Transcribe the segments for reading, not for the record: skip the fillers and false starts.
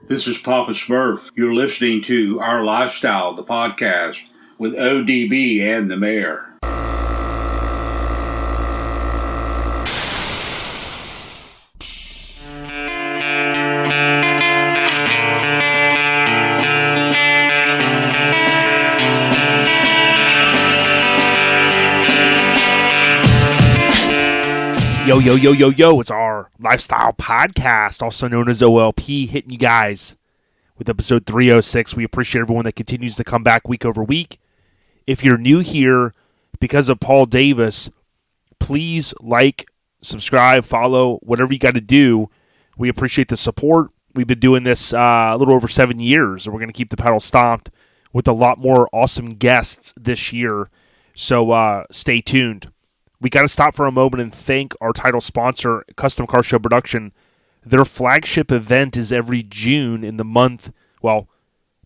This is Papa Smurf. You're listening to Our Lifestyle, the podcast, with ODB and the Mayor. Yo, it's our Lifestyle Podcast, also known as OLP, hitting you guys with episode 306. We appreciate everyone that continues to come back week over week. If you're new here because of Paul Davis, please like, subscribe, follow, whatever you got to do. We appreciate the support. We've been doing this a little over 7 years, and we're going to keep the pedal stomped with a lot more awesome guests this year, so stay tuned. We got to stop for a moment and thank our title sponsor, Custom Car Show Production. Their flagship event is every June in the month. Well,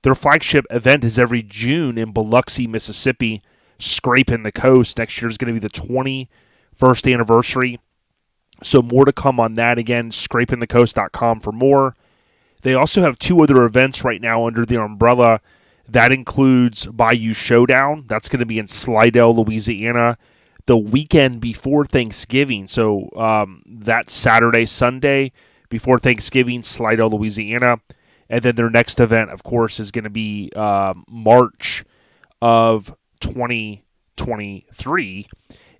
their flagship event is every June in Biloxi, Mississippi, scraping the coast. Next year is going to be the 21st anniversary. So more to come on that. Again, scrapingthecoast.com for more. They also have two other events right now under their umbrella. That includes Bayou Showdown. That's going to be in Slidell, Louisiana, the weekend before Thanksgiving. So that Saturday, Sunday before Thanksgiving, Slidell, Louisiana. And then their next event, of course, is going to be March of 2023.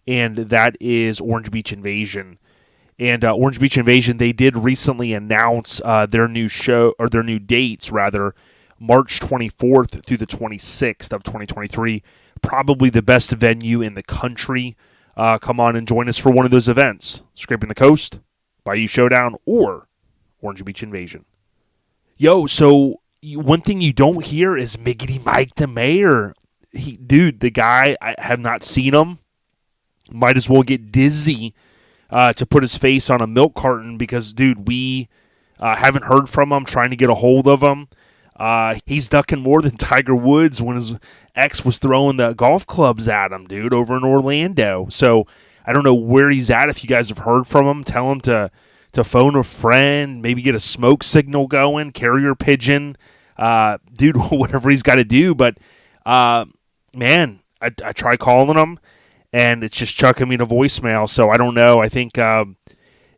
And that is Orange Beach Invasion. And Orange Beach Invasion, they did recently announce their new show, or their new dates, rather, March 24th through the 26th of 2023. Probably the best venue in the country. Come on and join us for one of those events. Scraping the Coast, Bayou Showdown, or Orange Beach Invasion. So one thing you don't hear is Biggity Mike The Mayor. The guy, I have not seen him. Might as well get dizzy to put his face on a milk carton because, we haven't heard from him, trying to get a hold of him. He's ducking more than Tiger Woods when his ex was throwing the golf clubs at him, over in Orlando. So I don't know where he's at. If you guys have heard from him, tell him to phone a friend, maybe get a smoke signal going, carrier pigeon, whatever he's got to do. But, man, I try calling him, and it's just chucking me to voicemail. So I don't know. I think,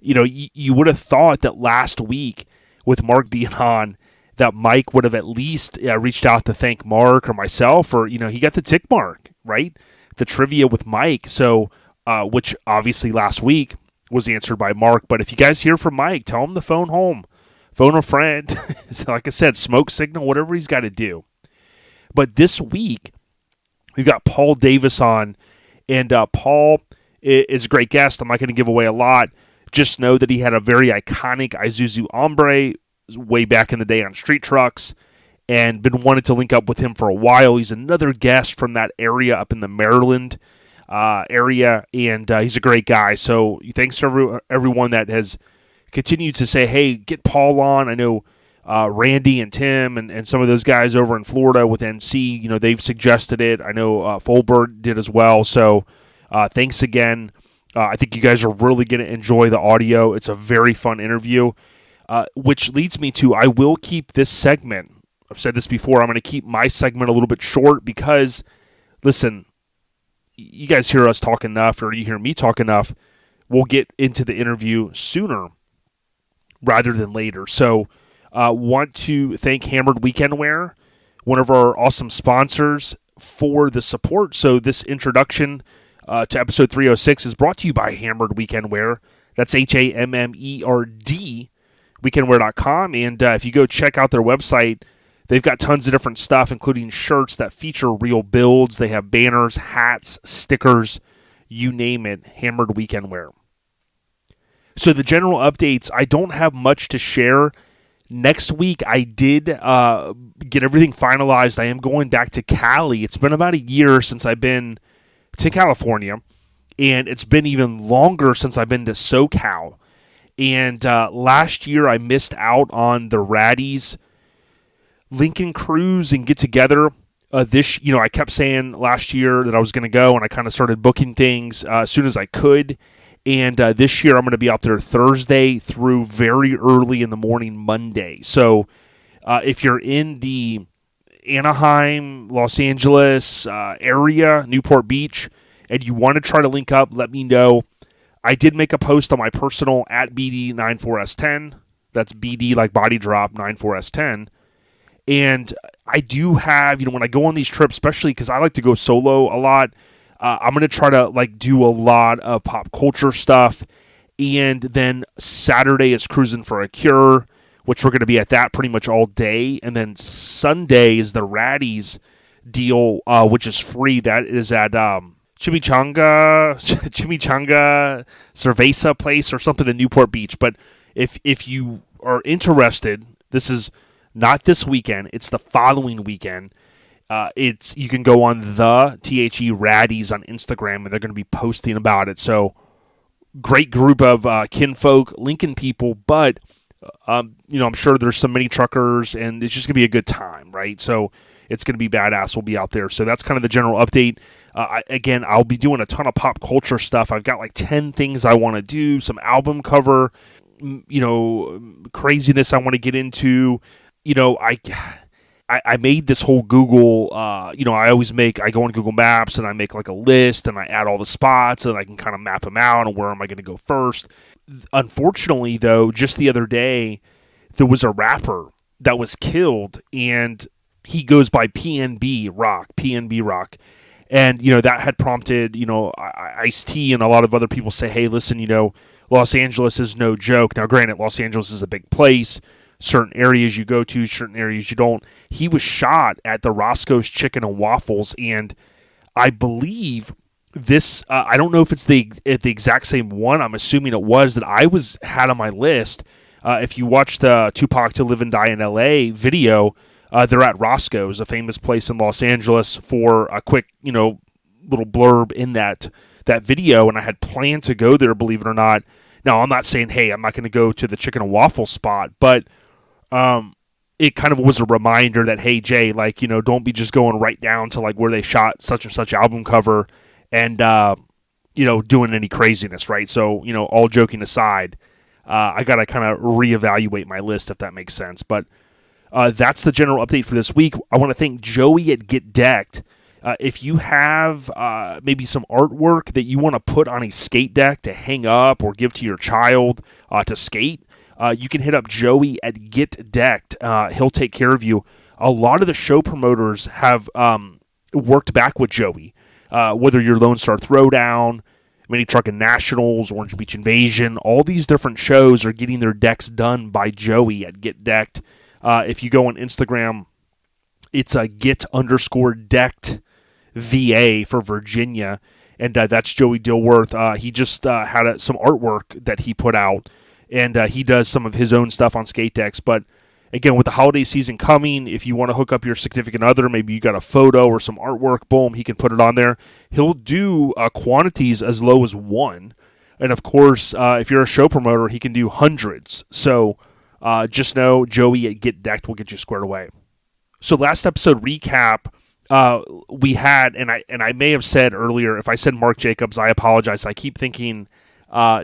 you would have thought that last week with Mark being on, that Mike would have at least reached out to thank Mark or myself, or, he got the tick mark, right? The trivia with Mike, so which obviously last week was answered by Mark. But if you guys hear from Mike, tell him to phone home, phone a friend. So like I said, smoke signal, whatever he's got to do. But this week, we've got Paul Davis on, and Paul is a great guest. I'm not going to give away a lot. Just know that he had a very iconic Isuzu Hombre way back in the day on street trucks, and been wanting to link up with him for a while. He's another guest from that area up in the Maryland area, and he's a great guy. So thanks to everyone that has continued to say, hey, get Paul on. I know Randy and Tim and some of those guys over in Florida with NC, they've suggested it. I know Fulbert did as well. So thanks again. I think you guys are really going to enjoy the audio. It's a very fun interview. Which leads me to, I will keep this segment. I've said this before. I'm going to keep my segment a little bit short because, listen, you guys hear us talk enough, or you hear me talk enough. We'll get into the interview sooner rather than later. So, want to thank Hammered Weekend Wear, one of our awesome sponsors, for the support. So this introduction to episode 306 is brought to you by Hammered Weekend Wear. That's HAMMERD. weekendwear.com, and if you go check out their website, they've got tons of different stuff, including shirts that feature real builds. They have banners, hats, stickers, you name it. Hammered Weekend Wear. So the general updates, I don't have much to share. Next week, I did get everything finalized. I am going back to Cali. It's been about a year since I've been to California, and it's been even longer since I've been to SoCal. And last year, I missed out on the Raddies Lincoln cruise and get together. I kept saying last year that I was going to go, and I kind of started booking things as soon as I could. And this year, I'm going to be out there Thursday through very early in the morning Monday. So If you're in the Anaheim, Los Angeles area, Newport Beach, and you want to try to link up, let me know. I did make a post on my personal at BD94S10. That's BD like body drop 94S10. And I do have, when I go on these trips, especially because I like to go solo a lot, I'm going to try to like do a lot of pop culture stuff. And then Saturday is Cruising for a Cure, which we're going to be at that pretty much all day. And then Sunday is the Raddies deal, which is free. That is at Chimichanga Cerveza place or something in Newport Beach. But if you are interested, this is not this weekend. It's the following weekend. You can go on the THE Raddies on Instagram, and they're going to be posting about it. So great group of kinfolk, Lincoln people, but I'm sure there's some mini truckers, and it's just going to be a good time, right? So it's going to be badass. We'll be out there. So that's kind of the general update. Again, I'll be doing a ton of pop culture stuff. I've got like 10 things I want to do, some album cover, craziness I want to get into. I made this whole Google, I go on Google Maps and I make like a list and I add all the spots and I can kind of map them out and where am I going to go first. Unfortunately, though, just the other day, there was a rapper that was killed and he goes by PNB Rock. And, that had prompted, Ice-T and a lot of other people say, hey, listen, Los Angeles is no joke. Now, granted, Los Angeles is a big place. Certain areas you go to, certain areas you don't. He was shot at the Roscoe's Chicken and Waffles, and I believe this, I don't know if it's the exact same one. I'm assuming it was that I had on my list. If you watch the Tupac to Live and Die in L.A. video, they're at Roscoe's, a famous place in Los Angeles, for a quick, little blurb in that video, and I had planned to go there, believe it or not. Now, I'm not saying, hey, I'm not going to go to the chicken and waffle spot, but it kind of was a reminder that, hey, Jay, like, don't be just going right down to like where they shot such and such album cover and, doing any craziness, right? So, all joking aside, I got to kind of reevaluate my list, if that makes sense. But that's the general update for this week. I want to thank Joey at Get Decked. If you have maybe some artwork that you want to put on a skate deck to hang up or give to your child to skate, you can hit up Joey at Get Decked. He'll take care of you. A lot of the show promoters have worked back with Joey, whether you're Lone Star Throwdown, Mini Truckin Nationals, Orange Beach Invasion. All these different shows are getting their decks done by Joey at Get Decked. If you go on Instagram, it's a get_decked VA for Virginia, and that's Joey Dilworth. He just had some artwork that he put out, and he does some of his own stuff on skate decks. But again, with the holiday season coming, if you want to hook up your significant other, maybe you got a photo or some artwork, boom, he can put it on there. He'll do quantities as low as 1, and of course, if you're a show promoter, he can do hundreds. So just know Joey at Get Decked will get you squared away. So last episode recap, we had, and I may have said earlier, if I said Mark Jacobs, I apologize. I keep thinking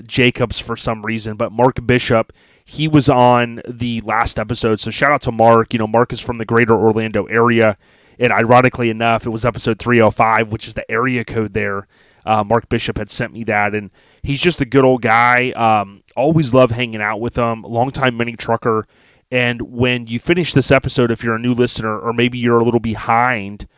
Jacobs for some reason, but Mark Bishop, he was on the last episode. So shout out to Mark. Mark is from the greater Orlando area, and ironically enough, it was episode 305, which is the area code there. Mark Bishop had sent me that, and he's just a good old guy. Always love hanging out with him. Longtime mini trucker. And when you finish this episode, if you're a new listener or maybe you're a little behind,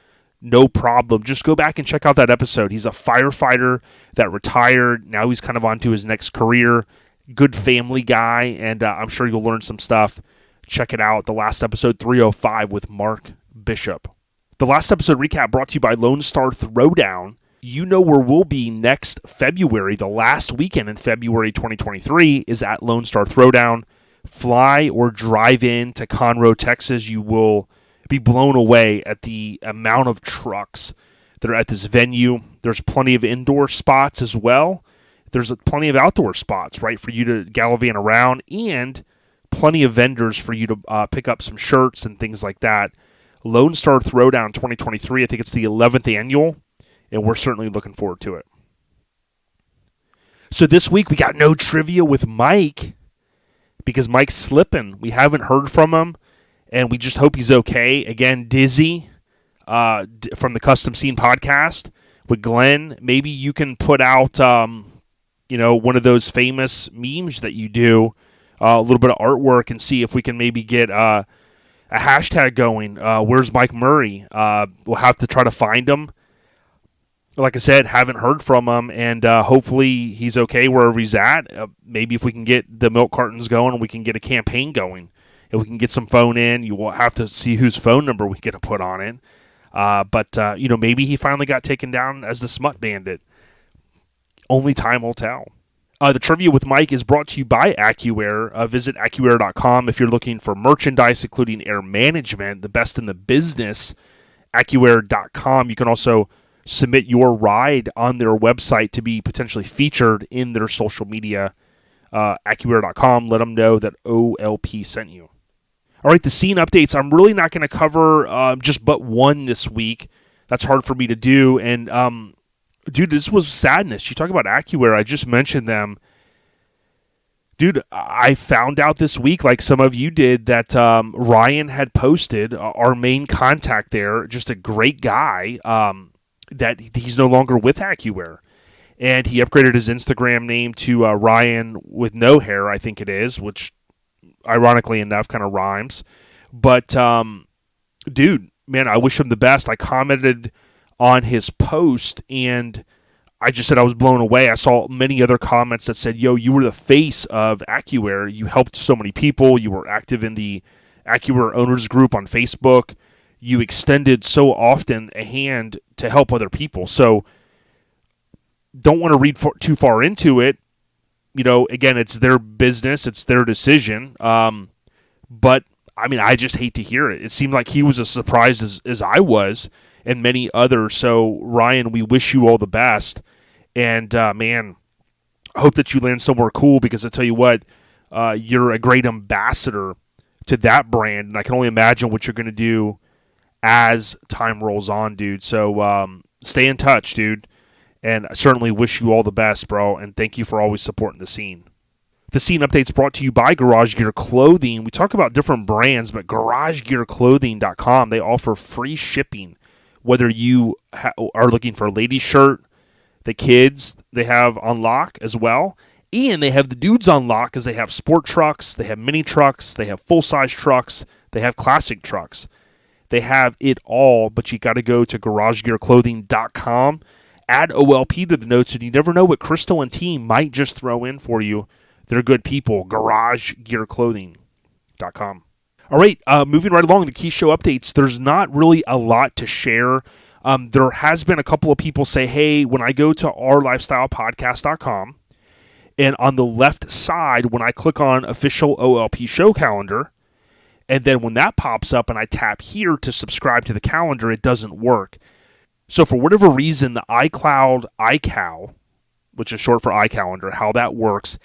no problem. Just go back and check out that episode. He's a firefighter that retired. Now he's kind of on to his next career. Good family guy, and I'm sure you'll learn some stuff. Check it out. The last episode, 305, with Mark Bishop. The last episode recap brought to you by Lone Star Throwdown. You know where we'll be next February. The last weekend in February 2023 is at Lone Star Throwdown. Fly or drive in to Conroe, Texas. You will be blown away at the amount of trucks that are at this venue. There's plenty of indoor spots as well. There's plenty of outdoor spots, right, for you to gallivant around, and plenty of vendors for you to pick up some shirts and things like that. Lone Star Throwdown 2023, I think it's the 11th annual, and we're certainly looking forward to it. So this week we got no trivia with Mike, because Mike's slipping. We haven't heard from him, and we just hope he's okay. Again, Dizzy from the Custom Scene podcast with Glenn. Maybe you can put out, one of those famous memes that you do, a little bit of artwork, and see if we can maybe get a hashtag going. Where's Mike Murray? We'll have to try to find him. Like I said, haven't heard from him, and hopefully he's okay wherever he's at. Maybe if we can get the milk cartons going, we can get a campaign going. If we can get some phone in, you will have to see whose phone number we get to put on it. But maybe he finally got taken down as the Smut Bandit. Only time will tell. The Trivia with Mike is brought to you by AccuAir. Visit AccuAir.com if you're looking for merchandise, including air management, the best in the business. AccuAir.com. You can also submit your ride on their website to be potentially featured in their social media. AccuAir.com. Let them know that OLP sent you. All right, the scene updates. I'm really not going to cover just but one this week. That's hard for me to do. And, dude, this was sadness. You talk about AccuAir. I just mentioned them. Dude, I found out this week, like some of you did, that Ryan had posted, our main contact there, just a great guy, that he's no longer with AccuAir. And he upgraded his Instagram name to Ryan with no hair, I think it is, which ironically enough kind of rhymes. But, dude, man, I wish him the best. I commented on his post, and I just said I was blown away. I saw many other comments that said, yo, you were the face of AccuAir. You helped so many people. You were active in the AccuAir owners group on Facebook. You extended so often a hand to help other people. So don't want to read too far into it. Again, it's their business. It's their decision. But, I mean, I just hate to hear it. It seemed like he was as surprised as I was and many others. So, Ryan, we wish you all the best. And, man, I hope that you land somewhere cool, because I tell you what, you're a great ambassador to that brand. And I can only imagine what you're going to do as time rolls on, dude. So stay in touch, dude. And I certainly wish you all the best, bro. And thank you for always supporting the scene. The scene update's brought to you by Garage Gear Clothing. We talk about different brands, but GarageGearClothing.com, they offer free shipping. Whether you are looking for a ladies shirt, the kids, they have on lock as well. And they have the dudes on lock, because they have sport trucks, they have mini trucks, they have full-size trucks, they have classic trucks. They have it all, but you got to go to GarageGearClothing.com. Add OLP to the notes, and you never know what Crystal and team might just throw in for you. They're good people. GarageGearClothing.com. All right, moving right along, the key show updates. There's not really a lot to share. There has been a couple of people say, hey, when I go to ourlifestylepodcast.com, and on the left side, when I click on official OLP show calendar, and then when that pops up and I tap here to subscribe to the calendar, it doesn't work. So for whatever reason, the iCloud iCal, which is short for iCalendar, how that works,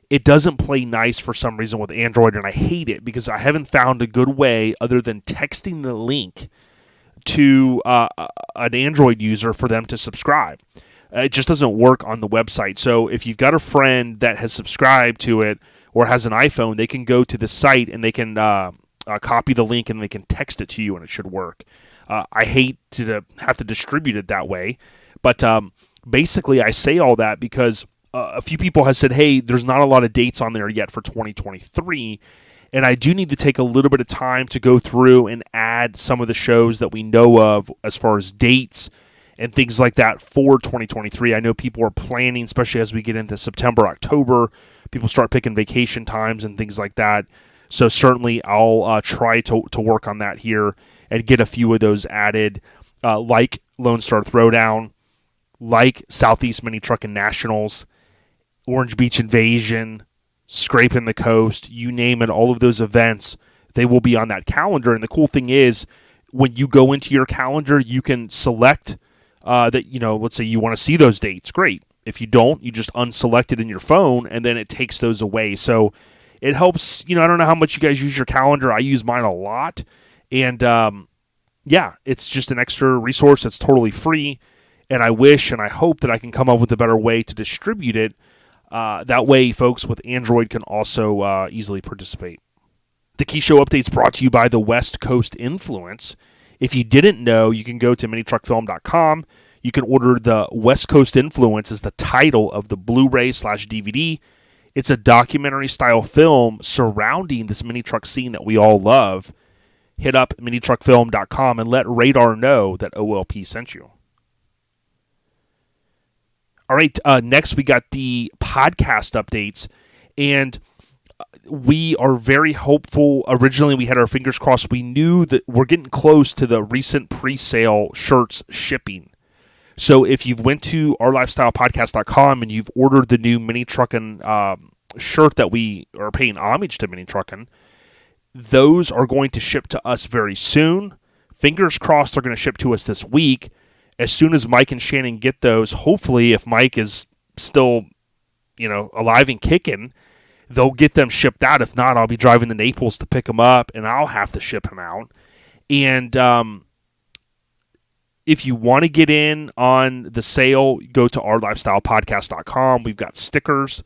it doesn't play nice for some reason with Android, and I hate it because I haven't found a good way other than texting the link to an Android user for them to subscribe. It just doesn't work on the website. So if you've got a friend that has subscribed to it or has an iPhone, they can go to the site and they can copy the link and they can text it to you, and it should work. I hate to have to distribute it that way, but basically I say all that because a few people have said, hey, there's not a lot of dates on there yet for 2023, and I do need to take a little bit of time to go through and add some of the shows that we know of as far as dates and things like that for 2023. I know people are planning, especially as we get into September, October, people start picking vacation times and things like that. So certainly I'll try to work on that here and get a few of those added, like Lone Star Throwdown, like Southeast Mini Truckin' Nationals, Orange Beach Invasion, Scraping the Coast, you name it, all of those events, they will be on that calendar. And the cool thing is, when you go into your calendar, you can select that, let's say you want to see those dates. Great. If you don't, you just unselect it in your phone, and then it takes those away. So it helps, I don't know how much you guys use your calendar. I use mine a lot. And, it's just an extra resource that's totally free. And I wish and I hope that I can come up with a better way to distribute it. That way, folks with Android can also easily participate. The Key Show Update's brought to you by the West Coast Influence. If you didn't know, you can go to minitruckfilm.com. You can order the West Coast Influence as the title of the Blu-ray/DVD. It's a documentary-style film surrounding this mini truck scene that we all love. Hit up minitruckfilm.com and let Radar know that OLP sent you. All right, next we got the podcast updates, and we are very hopeful. Originally, we had our fingers crossed. We knew that we're getting close to the recent pre-sale shirts shipping. So if you've went to ourlifestylepodcast.com and you've ordered the new Mini Truckin shirt that we are paying homage to Mini Truckin, those are going to ship to us very soon. Fingers crossed they're going to ship to us this week. As soon as Mike and Shannon get those, hopefully if Mike is still, alive and kicking, they'll get them shipped out. If not, I'll be driving to Naples to pick them up, and I'll have to ship them out. And if you want to get in on the sale, go to ourlifestylepodcast.com. We've got stickers,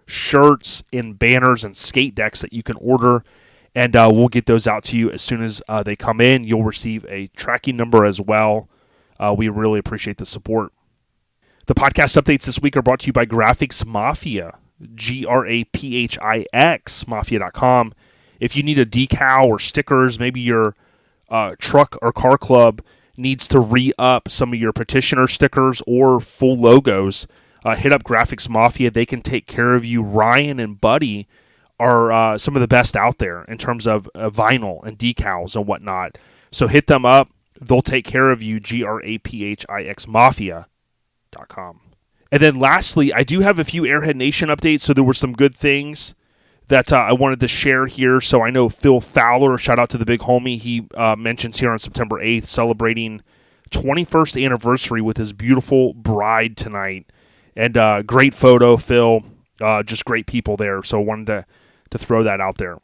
shirts, and banners and skate decks that you can order, and we'll get those out to you as soon as they come in. You'll receive a tracking number as well. We really appreciate the support. The podcast updates this week are brought to you by Graphics Mafia, GRAPHIX, Mafia.com. If you need a decal or stickers, maybe your truck or car club needs to re-up some of your petitioner stickers or full logos, hit up Graphics Mafia. They can take care of you. Ryan and Buddy are some of the best out there in terms of vinyl and decals and whatnot. So hit them up. They'll take care of you, GRAPHIX Mafia.com. And then lastly, I do have a few Airhead Nation updates, so there were some good things that I wanted to share here. So I know Phil Fowler, shout out to the big homie, he mentions here on September 8th, celebrating 21st anniversary with his beautiful bride tonight. And great photo, Phil. Just great people there. So I wanted to throw that out there.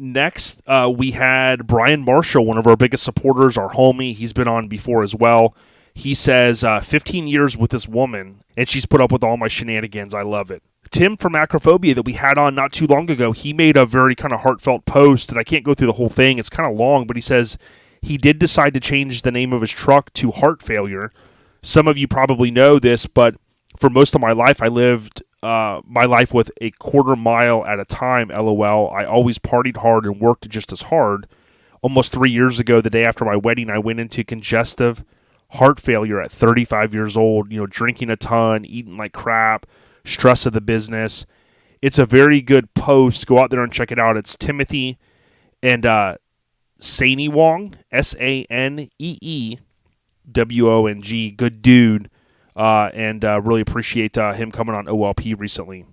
Next, we had Brian Marshall, one of our biggest supporters, our homie. He's been on before as well. He says, 15 years with this woman, and she's put up with all my shenanigans. I love it. Tim from Acrophobia that we had on not too long ago, he made a very kind of heartfelt post, and I can't go through the whole thing. It's kind of long, but he says he did decide to change the name of his truck to Heart Failure. Some of you probably know this, but for most of my life, I lived my life with a quarter mile at a time, LOL. I always partied hard and worked just as hard. Almost 3 years ago, the day after my wedding, I went into congestive heart failure at 35 years old, drinking a ton, eating like crap, stress of the business. It's a very good post. Go out there and check it out. It's Timothy and Saney Wong, SANEEWONG. Good dude. And really appreciate him coming on OLP recently.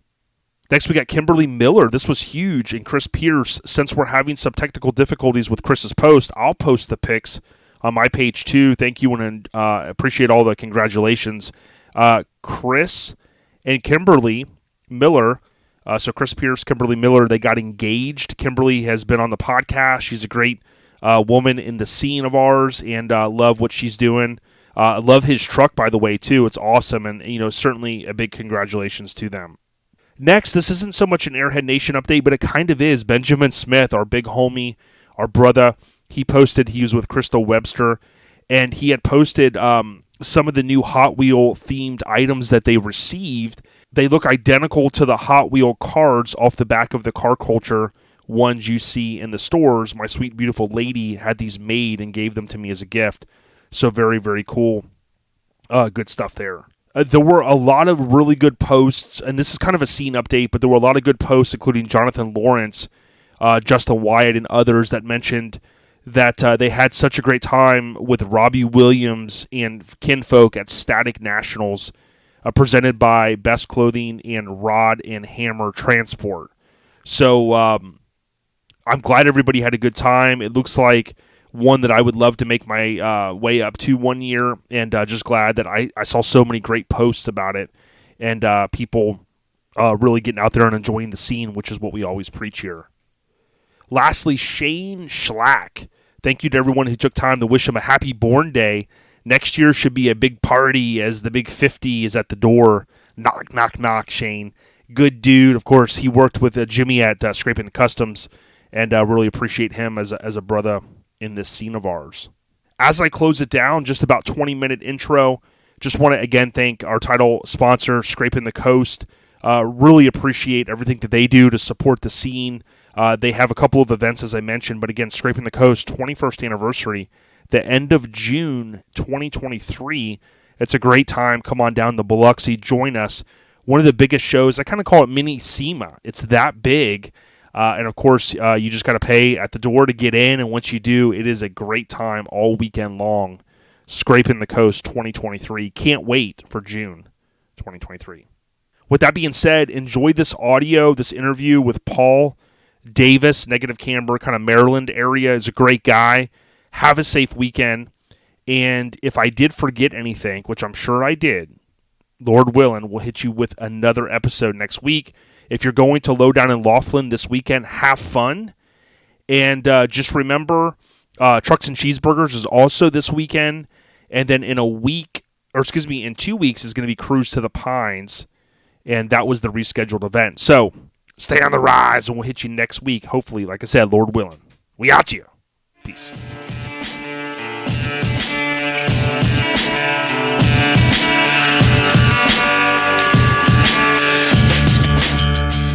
Next, we got Kimberly Miller. This was huge. And Chris Pierce. Since we're having some technical difficulties with Chris's post, I'll post the pics on my page too. Thank you and appreciate all the congratulations. Chris and Kimberly Miller. So Chris Pierce, Kimberly Miller, they got engaged. Kimberly has been on the podcast. She's a great woman in the scene of ours, and love what she's doing. Love his truck, by the way, too. It's awesome, and certainly a big congratulations to them. Next, this isn't so much an Airhead Nation update, but it kind of is. Benjamin Smith, our big homie, our brother, he posted, he was with Crystal Webster, and he had posted some of the new Hot Wheel themed items that they received. They look identical to the Hot Wheel cards off the back of the Car Culture ones you see in the stores. My sweet, beautiful lady had these made and gave them to me as a gift. So very, very cool. Good stuff there. There were a lot of really good posts, and this is kind of a scene update, but there were a lot of good posts, including Jonathan Lawrence, Justin Wyatt, and others that mentioned that they had such a great time with Robbie Williams and kinfolk at Static Nationals, presented by Best Clothing and Rod and Hammer Transport. So I'm glad everybody had a good time. It looks like one that I would love to make my way up to one year, and just glad that I saw so many great posts about it, and people really getting out there and enjoying the scene, which is what we always preach here. Lastly, Shane Schlack. Thank you to everyone who took time to wish him a happy born day. Next year should be a big party as the big 50 is at the door. Knock, knock, knock, Shane. Good dude. Of course, he worked with Jimmy at Scraping Customs, and really appreciate him as a brother in this scene of ours. As I close it down, just about 20-minute intro, just want to again thank our title sponsor, Scraping the Coast. Really appreciate everything that they do to support the scene. They have a couple of events, as I mentioned, but again, Scraping the Coast, 21st anniversary, the end of June 2023. It's a great time. Come on down to Biloxi. Join us. One of the biggest shows. I kind of call it mini SEMA. It's that big. And, of course, you just got to pay at the door to get in. And once you do, it is a great time all weekend long. Scraping the Coast 2023. Can't wait for June 2023. With that being said, enjoy this audio, this interview with Paul Davis, Negative Camber, kind of Maryland area. Is a great guy. Have a safe weekend. And if I did forget anything, which I'm sure I did, Lord willing, we'll hit you with another episode next week. If you're going to Lowdown in Laughlin this weekend, have fun. And just remember, Trucks and Cheeseburgers is also this weekend. And then in 2 weeks is going to be Cruise to the Pines. And that was the rescheduled event. So stay on the rise, and we'll hit you next week. Hopefully, like I said, Lord willing. We out you. Peace.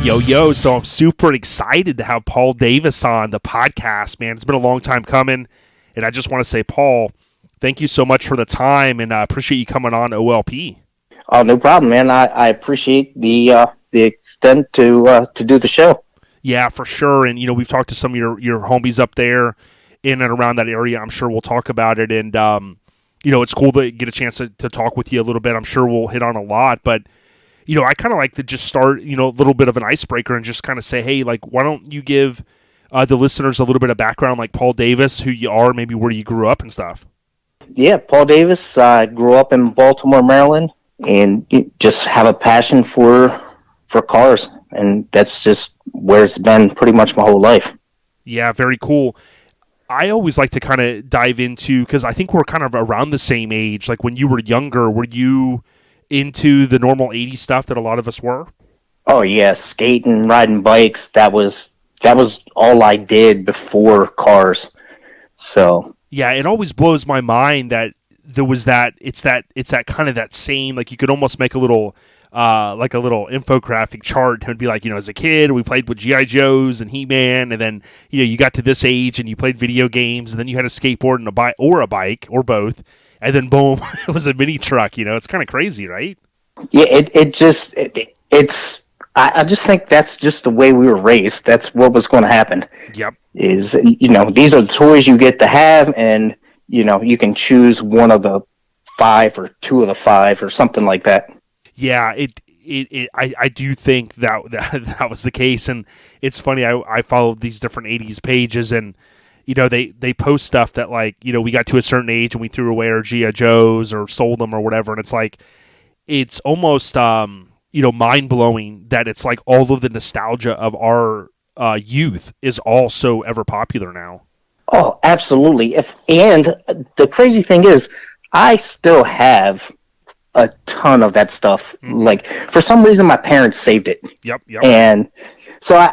Yo, so I'm super excited to have Paul Davis on the podcast, man. It's been a long time coming, and I just want to say, Paul, thank you so much for the time, and I appreciate you coming on OLP. Oh, no problem, man. I appreciate the extent to do the show. Yeah, for sure, and, we've talked to some of your homies up there in and around that area. I'm sure we'll talk about it, and, it's cool to get a chance to talk with you a little bit. I'm sure we'll hit on a lot, but I kind of like to just start, a little bit of an icebreaker and just kind of say, hey, like, why don't you give the listeners a little bit of background, like Paul Davis, who you are, maybe where you grew up and stuff. Yeah, Paul Davis. I grew up in Baltimore, Maryland, and just have a passion for cars, and that's just where it's been pretty much my whole life. Yeah, very cool. I always like to kind of dive into, because I think we're kind of around the same age. Like, when you were younger, were you into the normal 80s stuff that a lot of us were? Oh yeah, skating, riding bikes, that was all I did before cars. So yeah, it always blows my mind that there was it's that kind of that same, like, you could almost make a little like a little infographic chart. It would be like, as a kid we played with G.I. Joes and He-Man, and then you got to this age and you played video games, and then you had a skateboard and a bike or both. And then boom, it was a mini truck. It's kind of crazy, right? Yeah, I just think that's just the way we were raised. That's what was going to happen. Yep. Is these are the toys you get to have, and you can choose one of the 5 or 2 of the 5 or something like that. Yeah, I do think that was the case, and it's funny. I followed these different 80s pages, and they post stuff that, like, we got to a certain age and we threw away our G.I. Joes or sold them or whatever. And it's like, it's almost, mind-blowing that it's like all of the nostalgia of our youth is all so ever popular now. Oh, absolutely. And the crazy thing is, I still have a ton of that stuff. Mm-hmm. Like, for some reason, my parents saved it. Yep. And so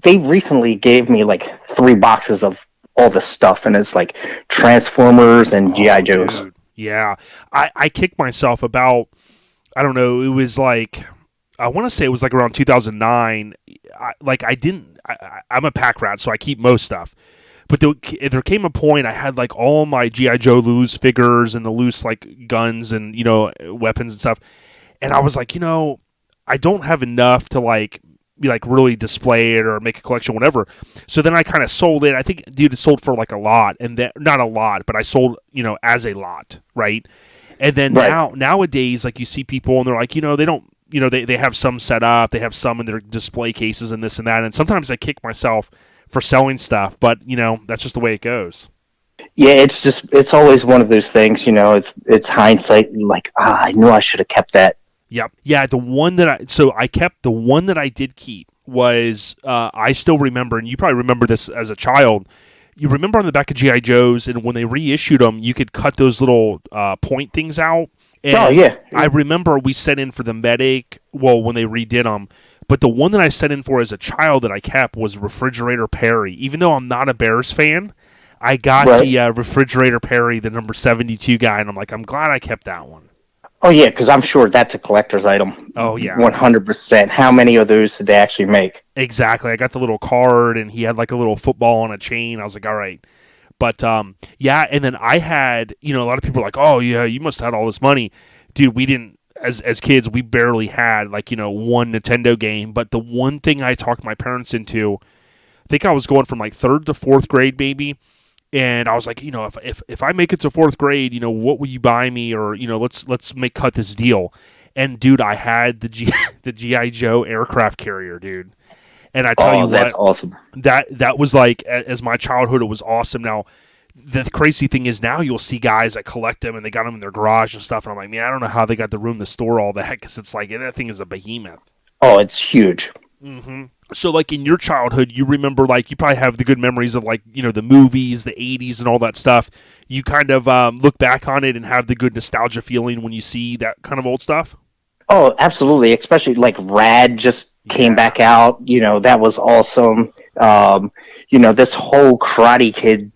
they recently gave me like 3 boxes of all this stuff, and it's like Transformers and G.I. Joes. Dude. Yeah. I kicked myself about, I don't know, it was like, I want to say it was like around 2009. I'm a pack rat, so I keep most stuff. But there came a point I had like all my G.I. Joe loose figures and the loose like guns and, weapons and stuff. And I was like, I don't have enough to really display it or make a collection, whatever. So then I kind of sold it. I think, dude, it sold for like a lot, and not a lot, but I sold, as a lot, right? And then nowadays, like, you see people and they're like, they don't, they have some set up, they have some in their display cases and this and that. And sometimes I kick myself for selling stuff, but that's just the way it goes. Yeah, it's always one of those things, it's hindsight, like, I knew I should have kept that. Yep. Yeah, I kept the one that I did keep was, I still remember, and you probably remember this as a child, you remember on the back of G.I. Joes, and when they reissued them, you could cut those little point things out. And oh, yeah. I remember we sent in for the medic, when they redid them, But the one that I set in for as a child that I kept was Refrigerator Perry. Even though I'm not a Bears fan, I got the Refrigerator Perry, the number 72 guy, and I'm like, I'm glad I kept that one. Oh, yeah, because I'm sure that's a collector's item. Oh, yeah. 100%. How many of those did they actually make? Exactly. I got the little card, and he had like a little football on a chain. I was like, all right. But, yeah, and then I had, a lot of people are like, oh, yeah, you must have had all this money. Dude, we didn't, as kids, we barely had, like, one Nintendo game. But the one thing I talked my parents into, I think I was going from like 3rd to 4th grade, maybe. And I was like, if I make it to 4th grade, what will you buy me? Or, let's cut this deal. And dude, I had the G.I. Joe aircraft carrier, dude. And I tell you that's what, awesome. That was like, as my childhood, it was awesome. Now, the crazy thing is now you'll see guys that collect them and they got them in their garage and stuff. And I'm like, man, I don't know how they got the room to store all that, because it's like, that thing is a behemoth. Oh, it's huge. Mm-hmm. So, like, in your childhood, you remember, like, you probably have the good memories of, like, the movies, the 80s, and all that stuff. You kind of look back on it and have the good nostalgia feeling when you see that kind of old stuff? Oh, absolutely. Especially, like, Rad just came back out. That was awesome. This whole Karate Kid,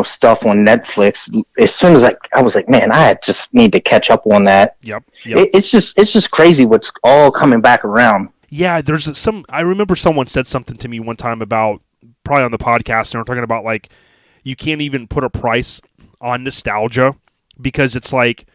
stuff on Netflix. As soon as I was like, man, I just need to catch up on that. Yep. It's just crazy what's all coming back around. Yeah, I remember someone said something to me one time about, probably on the podcast, and we're talking about, like, you can't even put a price on nostalgia, because it's like,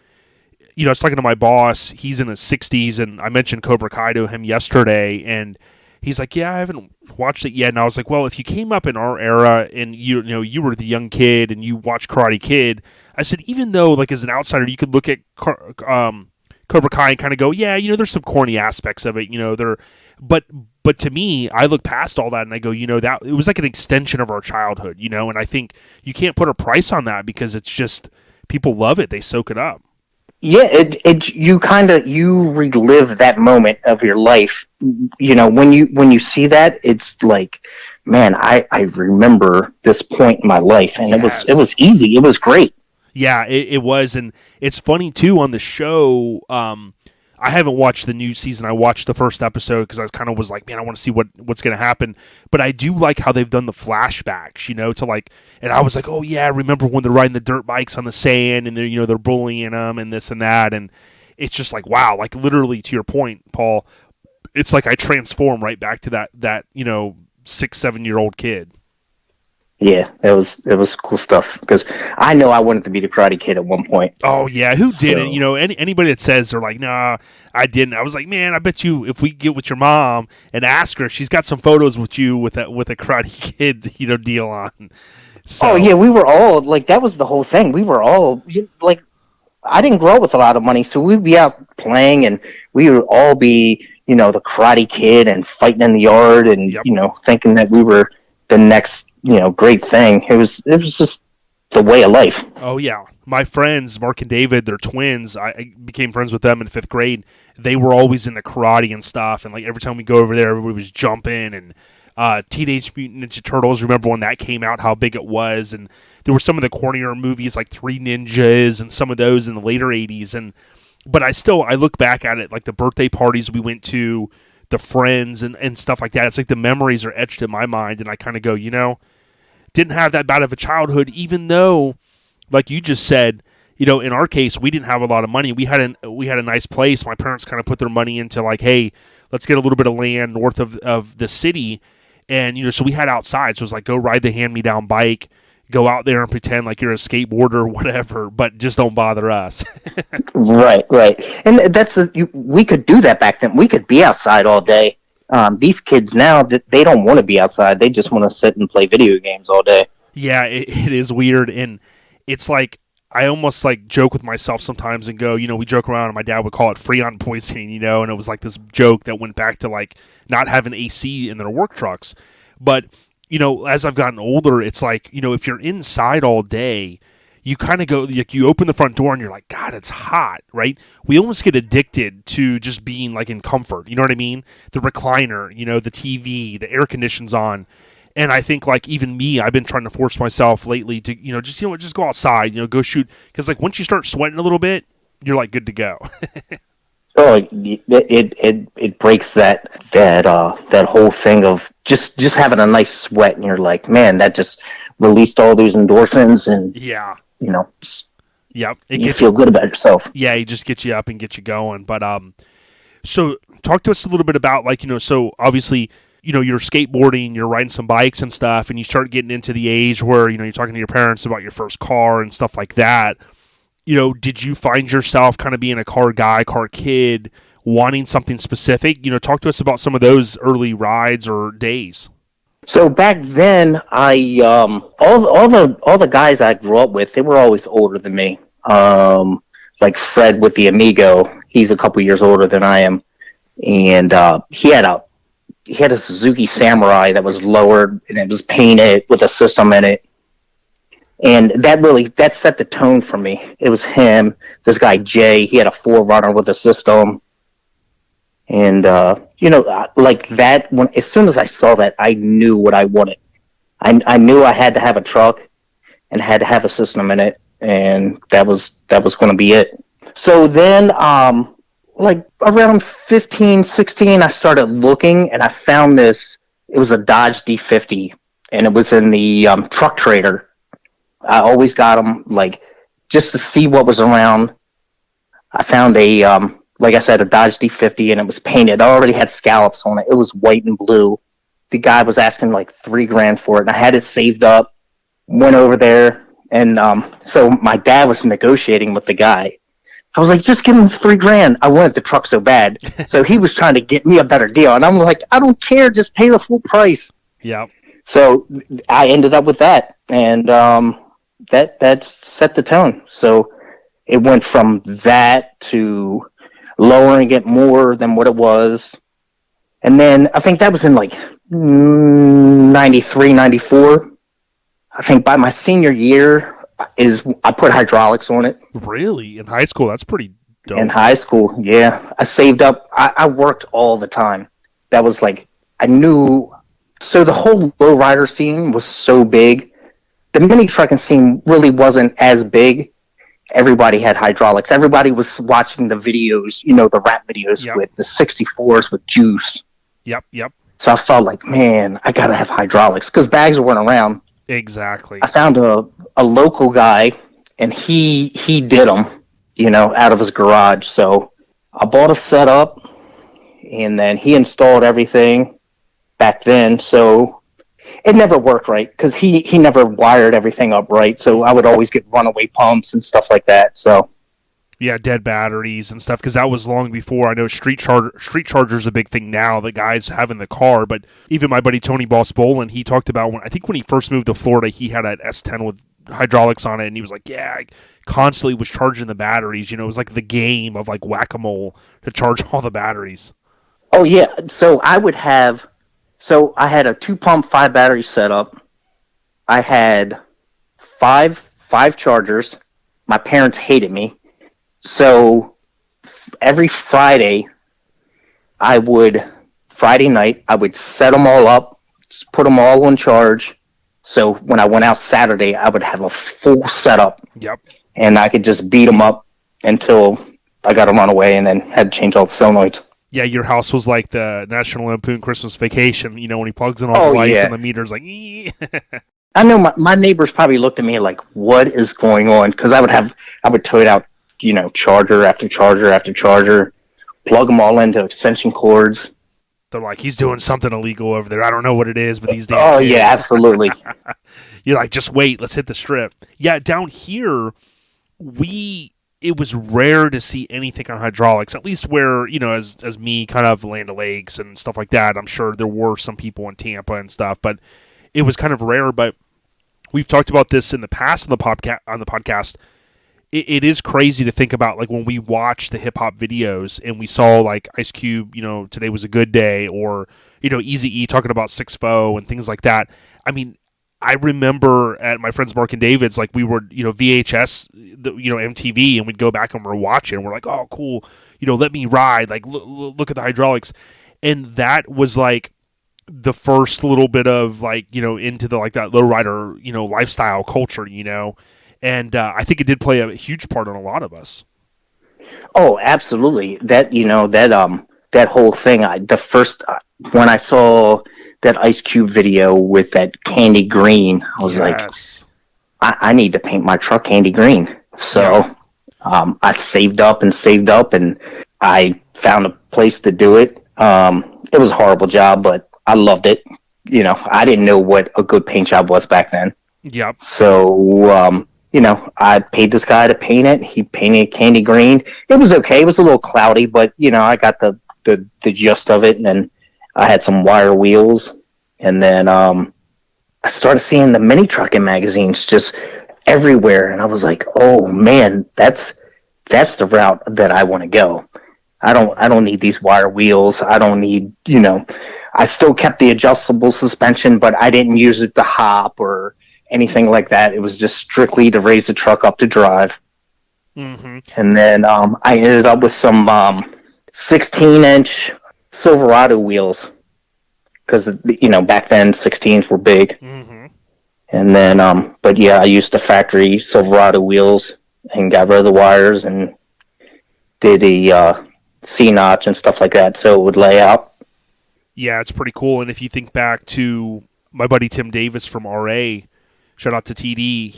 I was talking to my boss, he's in his 60s, and I mentioned Cobra Kai to him yesterday, and he's like, yeah, I haven't watched it yet. And I was like, well, if you came up in our era and you were the young kid and you watched Karate Kid, I said, even though, like, as an outsider, you could look at Cobra Kai and kind of go, yeah, there's some corny aspects of it, but to me, I look past all that and I go, that it was like an extension of our childhood, and I think you can't put a price on that, because it's just, people love it, they soak it up. Yeah, you relive that moment of your life. When you see that, it's like, man, I remember this point in my life, and Yes. it was easy, it was great. Yeah, it was, and it's funny too on the show. I haven't watched the new season. I watched the first episode because I was like, man, I want to see what's going to happen. But I do like how they've done the flashbacks, to like, and I was like, oh yeah, I remember when they're riding the dirt bikes on the sand and they're bullying them and this and that, and it's just like, wow, like literally to your point, Paul, it's like I transform right back to that 6-7-year-old kid. Yeah, it was cool stuff, because I know I wanted to be the Karate Kid at one point. Oh yeah, who didn't? Anybody that says they're like, nah, I didn't. I was like, man, I bet you if we get with your mom and ask her, she's got some photos with you with a Karate Kid, deal on. So, oh yeah, we were all like, that was the whole thing. We were all like, I didn't grow up with a lot of money, so we'd be out playing, and we would all be, the Karate Kid and fighting in the yard, and Yep. Thinking that we were the next, great thing. It was just the way of life. Oh yeah, my friends Mark and David, they're twins. I became friends with them in 5th grade. They were always into karate and stuff, and like every time we go over there, everybody was jumping. And Teenage Mutant Ninja Turtles, remember when that came out? How big it was, and there were some of the cornier movies like Three Ninjas and some of those in the later '80s. But I look back at it, like the birthday parties we went to, the friends and stuff like that. It's like the memories are etched in my mind, and I kind of go, didn't have that bad of a childhood, even though, like you just said, in our case, we didn't have a lot of money. We had a nice place. My parents kind of put their money into like, hey, let's get a little bit of land north of the city, and so we had outside. So it was like, go ride the hand-me-down bike, go out there and pretend like you're a skateboarder or whatever, but just don't bother us. Right. And we could do that back then. We could be outside all day. These kids now, they don't want to be outside. They just want to sit and play video games all day. Yeah, it is weird, and it's like I almost like joke with myself sometimes and go, we joke around, and my dad would call it Freon poisoning, and it was like this joke that went back to like not having AC in their work trucks. But as I've gotten older, it's like if you're inside all day, you kind of go, you open the front door and you're like, God, it's hot, right? We almost get addicted to just being like in comfort. You know what I mean? The recliner, the TV, the air conditioning's on. And I think like even me, I've been trying to force myself lately to, just go outside, go shoot. Because like once you start sweating a little bit, you're like good to go. Oh, it breaks that whole thing of just having a nice sweat, and you're like, man, that just released all those endorphins, and Yeah. you It feel good about yourself. Yeah, he just gets you up and gets you going. But so talk to us a little bit about, like, so obviously, you're skateboarding, you're riding some bikes and stuff, and you start getting into the age where, you're talking to your parents about your first car and stuff like that. Did you find yourself kind of being a car guy, car kid, wanting something specific? Talk to us about some of those early rides or days. So back then, I all the guys I grew up with, they were always older than me. Like Fred with the Amigo, he's a couple years older than I am, and he had a Suzuki Samurai that was lowered and it was painted with a system in it, and that set the tone for me. It was him, this guy Jay. He had a 4Runner with a system. And, like that, as soon as I saw that, I knew what I wanted. I knew I had to have a truck and had to have a system in it, and that was going to be it. So then, like around 15, 16, I started looking, and I found this. It was a Dodge D50, and it was in the truck trader. I always got them, like, just to see what was around. I found like I said, a Dodge D50, and it was painted. I already had scallops on it. It was white and blue. The guy was asking like $3,000 for it, and I had it saved up. Went over there, and so my dad was negotiating with the guy. I was like, just give him $3,000. I wanted the truck so bad, so he was trying to get me a better deal, and I'm like, I don't care, just pay the full price. Yeah. So I ended up with that, and that set the tone. So it went from that to lowering it more than what it was. And then I think that was in like 93, 94. I think by my senior year I put hydraulics on it. Really? In high school? That's pretty dope. In high school, yeah. I saved up. I worked all the time. That was like, I knew. So the whole lowrider scene was so big. The mini trucking scene really wasn't as big. Everybody had hydraulics. Everybody was watching the videos, the rap videos with the 64s with juice. Yep. So I felt like, man, I got to have hydraulics because bags weren't around. Exactly. I found a local guy, and he did them, out of his garage. So I bought a setup, and then he installed everything back then. So it never worked right because he never wired everything up right. So I would always get runaway pumps and stuff like that. So yeah, dead batteries and stuff, because that was long before. I know street charger's a big thing now that guys have in the car, but even my buddy Tony Boss Bolin, he talked about when he first moved to Florida, he had an S10 with hydraulics on it, and he was like, yeah, I constantly was charging the batteries. It was like the game of like whack-a-mole to charge all the batteries. Oh yeah, so I had a 2-pump 5-battery setup. I had five chargers. My parents hated me. So every Friday night, I would set them all up, put them all on charge. So when I went out Saturday, I would have a full setup. Yep. And I could just beat them up until I got to run away and then had to change all the solenoids. Yeah, your house was like the National Lampoon Christmas Vacation, when he plugs in all the lights and the meter's like, I know my neighbors probably looked at me like, what is going on? Because I would tote out, charger after charger after charger, plug them all into extension cords. They're like, he's doing something illegal over there. I don't know what it is, but these damn Oh, kids. yeah, absolutely. You're like, just wait, let's hit the strip. Yeah, down here, it was rare to see anything on hydraulics, at least where, as me, kind of Land O'Lakes and stuff like that. I'm sure there were some people in Tampa and stuff, but it was kind of rare. But we've talked about this in the past on the podcast. It is crazy to think about, like, when we watch the hip hop videos and we saw like Ice Cube, Today Was a Good Day, or Eazy-E talking about 6-0 and things like that. I mean, I remember at my friends Mark and David's, like, we were, VHS, MTV, and we'd go back and we're watching, and we're like, oh, cool, let me ride, like, look at the hydraulics. And that was, like, the first little bit of, like, into the, like, that lowrider, lifestyle culture, and I think it did play a huge part on a lot of us. Oh, absolutely. That whole thing. When I saw that Ice Cube video with that candy green, I was like, Yes. I need to paint my truck candy green. So, I saved up, and I found a place to do it. It was a horrible job, but I loved it. I didn't know what a good paint job was back then. Yep. So, I paid this guy to paint it. He painted candy green. It was okay. It was a little cloudy, but I got the gist of it. And then I had some wire wheels, and then I started seeing the mini trucking magazines just everywhere, and I was like, "Oh man, that's the route that I want to go." I don't need these wire wheels. I don't need, I still kept the adjustable suspension, but I didn't use it to hop or anything like that. It was just strictly to raise the truck up to drive. Mm-hmm. And then I ended up with some 16-inch Silverado wheels because, back then 16s were big. Mm-hmm. And then, but yeah, I used the factory Silverado wheels and got rid of the wires and did a C-notch and stuff like that so it would lay out. Yeah, it's pretty cool. And if you think back to my buddy Tim Davis from RA, shout out to TD,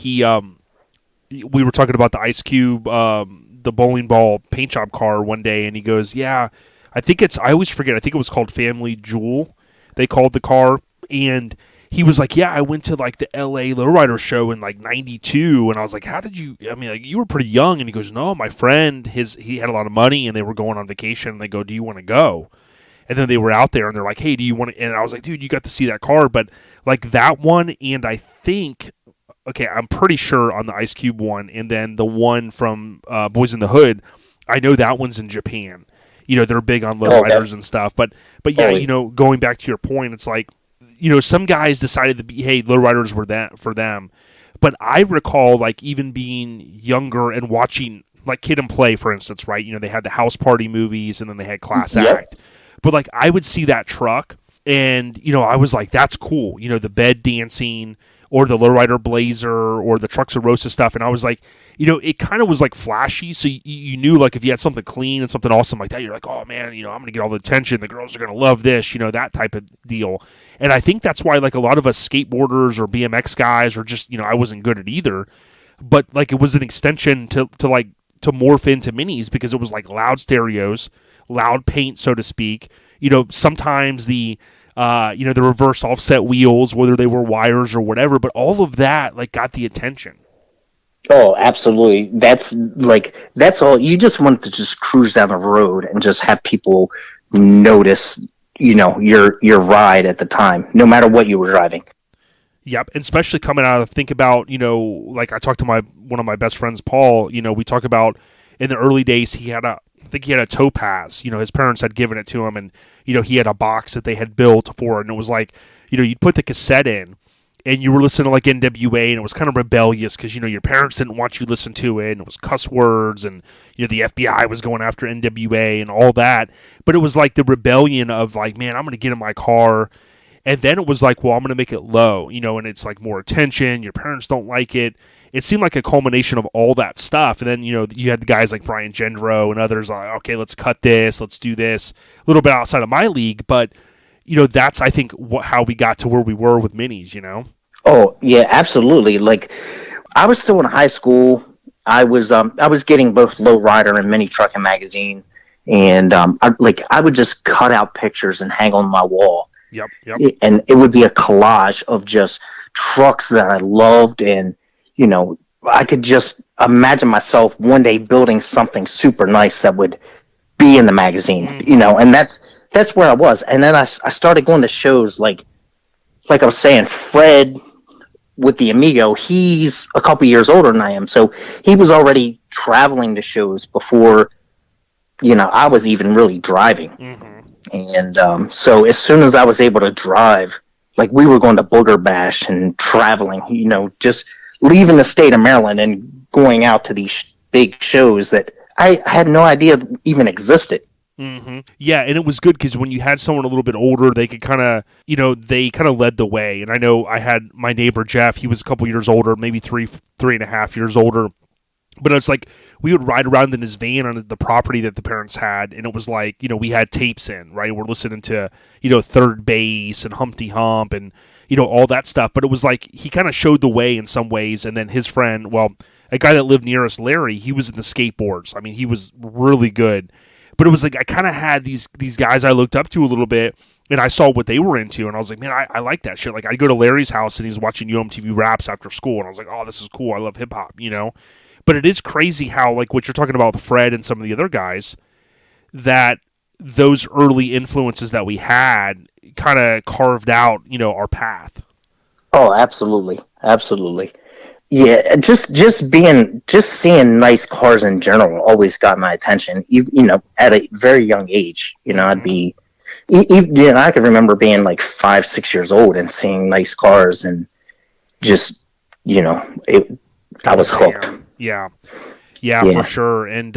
we were talking about the Ice Cube, the bowling ball paint job car one day, and he goes, yeah, I always forget, I think it was called Family Jewel, they called the car, and he was like, yeah, I went to like the LA Lowrider show in like 92, and I was like, how did you, I mean, like, you were pretty young, and he goes, no, my friend, he had a lot of money, and they were going on vacation, and they go, do you want to go? And then they were out there, and they're like, hey, do you want to, and I was like, dude, you got to see that car, but like that one, and I think, okay, I'm pretty sure on the Ice Cube one, and then the one from Boys in the Hood, I know that one's in Japan. They're big on lowriders and stuff, but yeah, going back to your point, it's like, some guys decided to be, hey, lowriders were that for them. But I recall, like, even being younger and watching, like, Kid and Play, for instance, right? They had the House Party movies, and then they had Class Act. But, like, I would see that truck, and, I was like, that's cool. The bed dancing, or the lowrider blazer, or the Trucks of Rosa stuff, and I was like, it kind of was, like, flashy, so you knew, like, if you had something clean and something awesome like that, you're like, oh, man, I'm going to get all the attention, the girls are going to love this, that type of deal. And I think that's why, like, a lot of us skateboarders or BMX guys, or just, I wasn't good at either, but, like, it was an extension to morph into minis, because it was, like, loud stereos, loud paint, so to speak, sometimes the reverse offset wheels, whether they were wires or whatever, but all of that, like, got the attention. Oh, absolutely. That's all. You just want to just cruise down the road and just have people notice, your ride at the time, no matter what you were driving. Yep, and especially coming out of, think about, like I talked to one of my best friends, Paul, we talk about in the early days, I think he had a Topaz, his parents had given it to him, and, he had a box that they had built for it, and it was like, you'd put the cassette in, and you were listening to like NWA, and it was kind of rebellious because, your parents didn't want you to listen to it, and it was cuss words, and, the FBI was going after NWA and all that. But it was like the rebellion of like, man, I'm going to get in my car. And then it was like, well, I'm going to make it low, and it's like more attention. Your parents don't like it. It seemed like a culmination of all that stuff. And then, you had the guys like Brian Gendro and others like, okay, let's cut this. Let's do this. A little bit outside of my league. But, that's, I think, how we got to where we were with minis, Oh, yeah, absolutely. Like, I was still in high school. I was getting both Lowrider and Mini Truckin' magazine, and I would just cut out pictures and hang on my wall. Yep. And it would be a collage of just trucks that I loved, and I could just imagine myself one day building something super nice that would be in the magazine. And that's where I was. And then I started going to shows like I was saying, Fred with the Amigo, he's a couple years older than I am, so he was already traveling to shows before, I was even really driving. Mm-hmm. And so as soon as I was able to drive, like we were going to Booger Bash and traveling, just leaving the state of Maryland and going out to these big shows that I had no idea even existed. Mm-hmm. Yeah, and it was good because when you had someone a little bit older, they could kind of, they kind of led the way. And I know I had my neighbor Jeff; he was a couple years older, maybe three and a half years older, But it's like we would ride around in his van on the property that the parents had, and it was like, we had tapes in, right? We're listening to, Third Base and Humpty Hump and, all that stuff. But it was like he kind of showed the way in some ways. And then his friend, a guy that lived near us, Larry, he was in the skateboards. I mean, he was really good. But it was like I kind of had these guys I looked up to a little bit, and I saw what they were into, and I was like, man, I like that shit. Like, I'd go to Larry's house, and he's watching UMTV Raps after school, and I was like, oh, this is cool. I love hip-hop, But it is crazy how, like, what you're talking about with Fred and some of the other guys, that those early influences that we had kind of carved out, our path. Oh, absolutely. Absolutely. Yeah, just seeing nice cars in general always got my attention. At a very young age, I'd be, I could remember being like 5-6 years old and seeing nice cars and just, I was hooked. Yeah, for sure. And,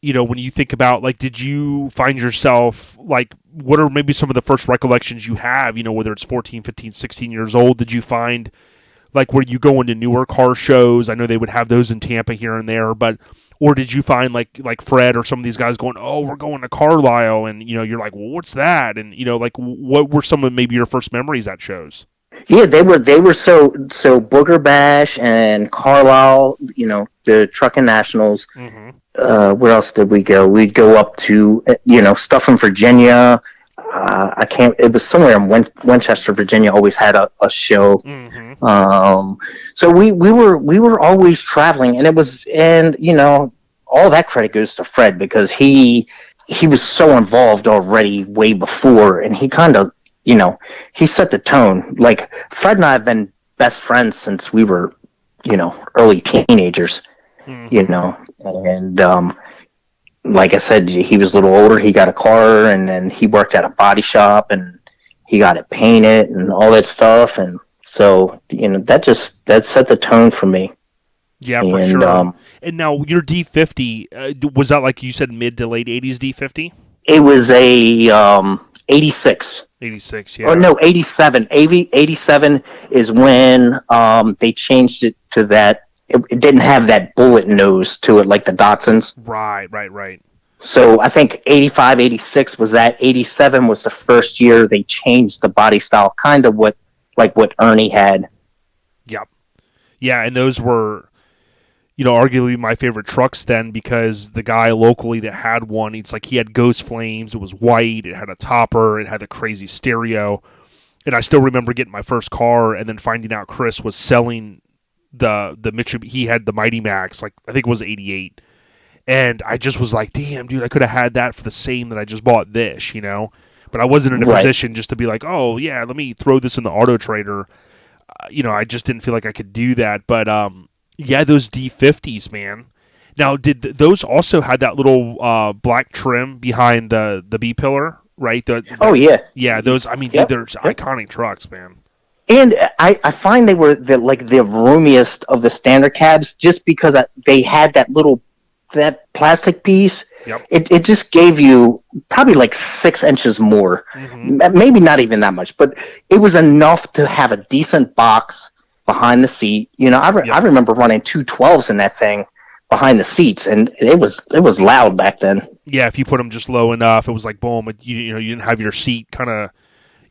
when you think about, like, did you find yourself, like, what are maybe some of the first recollections you have, whether it's 14, 15, 16 years old? Did you find, like, were you going to newer car shows? I know they would have those in Tampa here and there, or did you find, like Fred or some of these guys going, oh, we're going to Carlisle, and, you're like, well, what's that? And, like, what were some of maybe your first memories at shows? Yeah, they were so Booger Bash and Carlisle, the Truckin Nationals. Mm-hmm. Where else did we go? We'd go up to, stuff in Virginia. It was somewhere in Winchester, Virginia, always had a show. Mm-hmm. So we were always traveling, and all that credit goes to Fred because he was so involved already way before, and he kind of, he set the tone. Like, Fred and I have been best friends since we were, early teenagers, and like I said, he was a little older. He got a car, and then he worked at a body shop, and he got it painted and all that stuff. And so, that set the tone for me. Yeah, for sure. And now your D50, was that, like you said, mid to late 80s D50? It was a 86. 86, yeah. Or no, 87. 87 is when they changed it to that. It didn't have that bullet nose to it like the Datsuns. Right. So I think 85, 86 was that. 87 was the first year they changed the body style, kind of what Ernie had. Yep. Yeah, and those were, arguably my favorite trucks then, because the guy locally that had one, it's like he had Ghost Flames. It was white. It had a topper. It had a crazy stereo. And I still remember getting my first car and then finding out Chris was selling the Mitsubishi. He had the Mighty Max, like I think it was 88. And I just was like, damn, dude, I could have had that for the same that I just bought this, But I wasn't in a position just to be like, oh, yeah, let me throw this in the Auto Trader. I just didn't feel like I could do that. But, yeah, those D50s, man. Now, did those also had that little black trim behind the B-pillar, right? Oh, yeah. Yeah, those, I mean, dude, they're iconic trucks, man. And I find they were the roomiest of the standard cabs just because they had that plastic piece. Yep. It just gave you probably like 6 inches more. Mm-hmm. Maybe not even that much, but it was enough to have a decent box behind the seat. I remember running 212s in that thing behind the seats, and it was loud back then. Yeah, if you put them just low enough, it was like boom. You didn't have your seat kind of,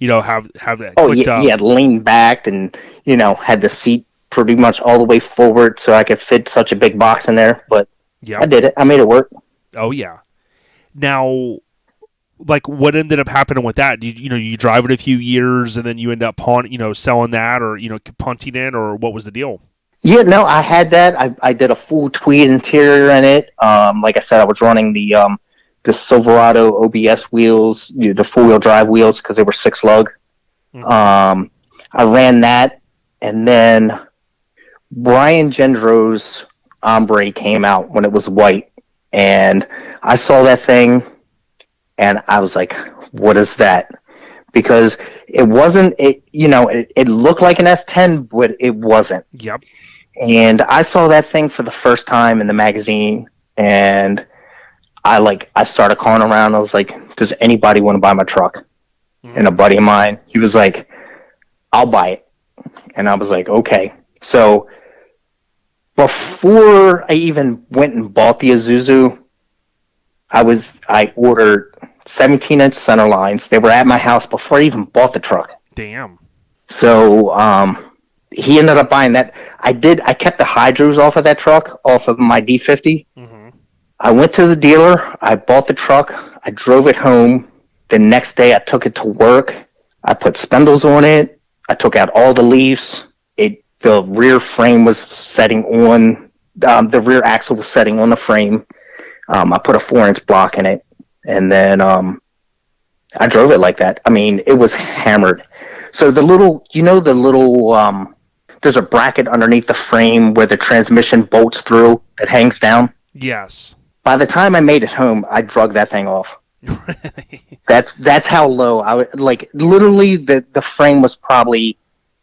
have that. Oh clicked up. Yeah, leaned back and had the seat pretty much all the way forward, so I could fit such a big box in there. But I did it. I made it work. Oh yeah. Now, like, what ended up happening with that? You drive it a few years and then you end up selling that, or punting it, or what was the deal? Yeah, no, I had that. I did a full tweed interior in it. Like I said, I was running the Silverado OBS wheels, the 4-wheel drive wheels, because they were 6 lug. Mm-hmm. I ran that, and then Brian Gendro's Hombre came out when it was white, and I saw that thing, and I was like, what is that? Because it wasn't, it looked like an S10, but it wasn't. Yep. And I saw that thing for the first time in the magazine, and I started calling around. I was like, does anybody want to buy my truck? Mm-hmm. And a buddy of mine, he was like, I'll buy it. And I was like, okay. So before I even went and bought the Isuzu, I ordered 17-inch center lines. They were at my house before I even bought the truck. Damn. So he ended up buying that. I kept the hydros off of that truck, off of my D50. Mm-hmm. I went to the dealer. I bought the truck. I drove it home. The next day, I took it to work. I put spindles on it. I took out all the leaves. The rear frame was setting on. The rear axle was setting on the frame. I put a 4-inch block in it, and then I drove it like that. I mean, it was hammered. So the little, there's a bracket underneath the frame where the transmission bolts through that hangs down. Yes. By the time I made it home, I drug that thing off. That's how low I was. Like, literally, the frame was probably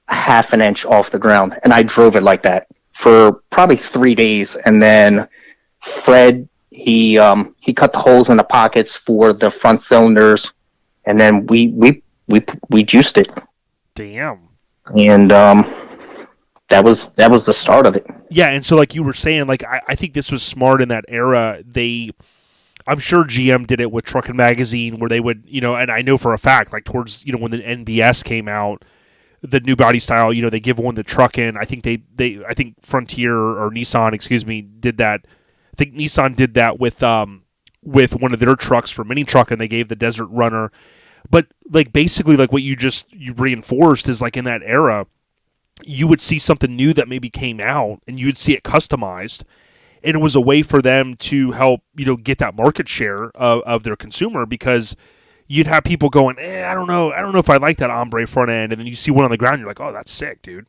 a half an inch off the ground, and I drove it like that for probably 3 days. And then Fred, he cut the holes in the pockets for the front cylinders, and then we juiced it. Damn. And that was the start of it. Yeah, and so like you were saying, like I think this was smart in that era. I'm sure GM did it with Truckin magazine where they would, and I know for a fact, like towards, when the NBS came out, the new body style, they give one the Truckin. I think I think Frontier or Nissan, excuse me, did that. I think Nissan did that with one of their trucks for Mini Truck, and they gave the Desert Runner. But like basically, like what you reinforced is like in that era, you would see something new that maybe came out, and you would see it customized, and it was a way for them to help get that market share of their consumer, because you'd have people going, I don't know if I like that Hombre front end, and then you see one on the ground, you're like, oh, that's sick, dude.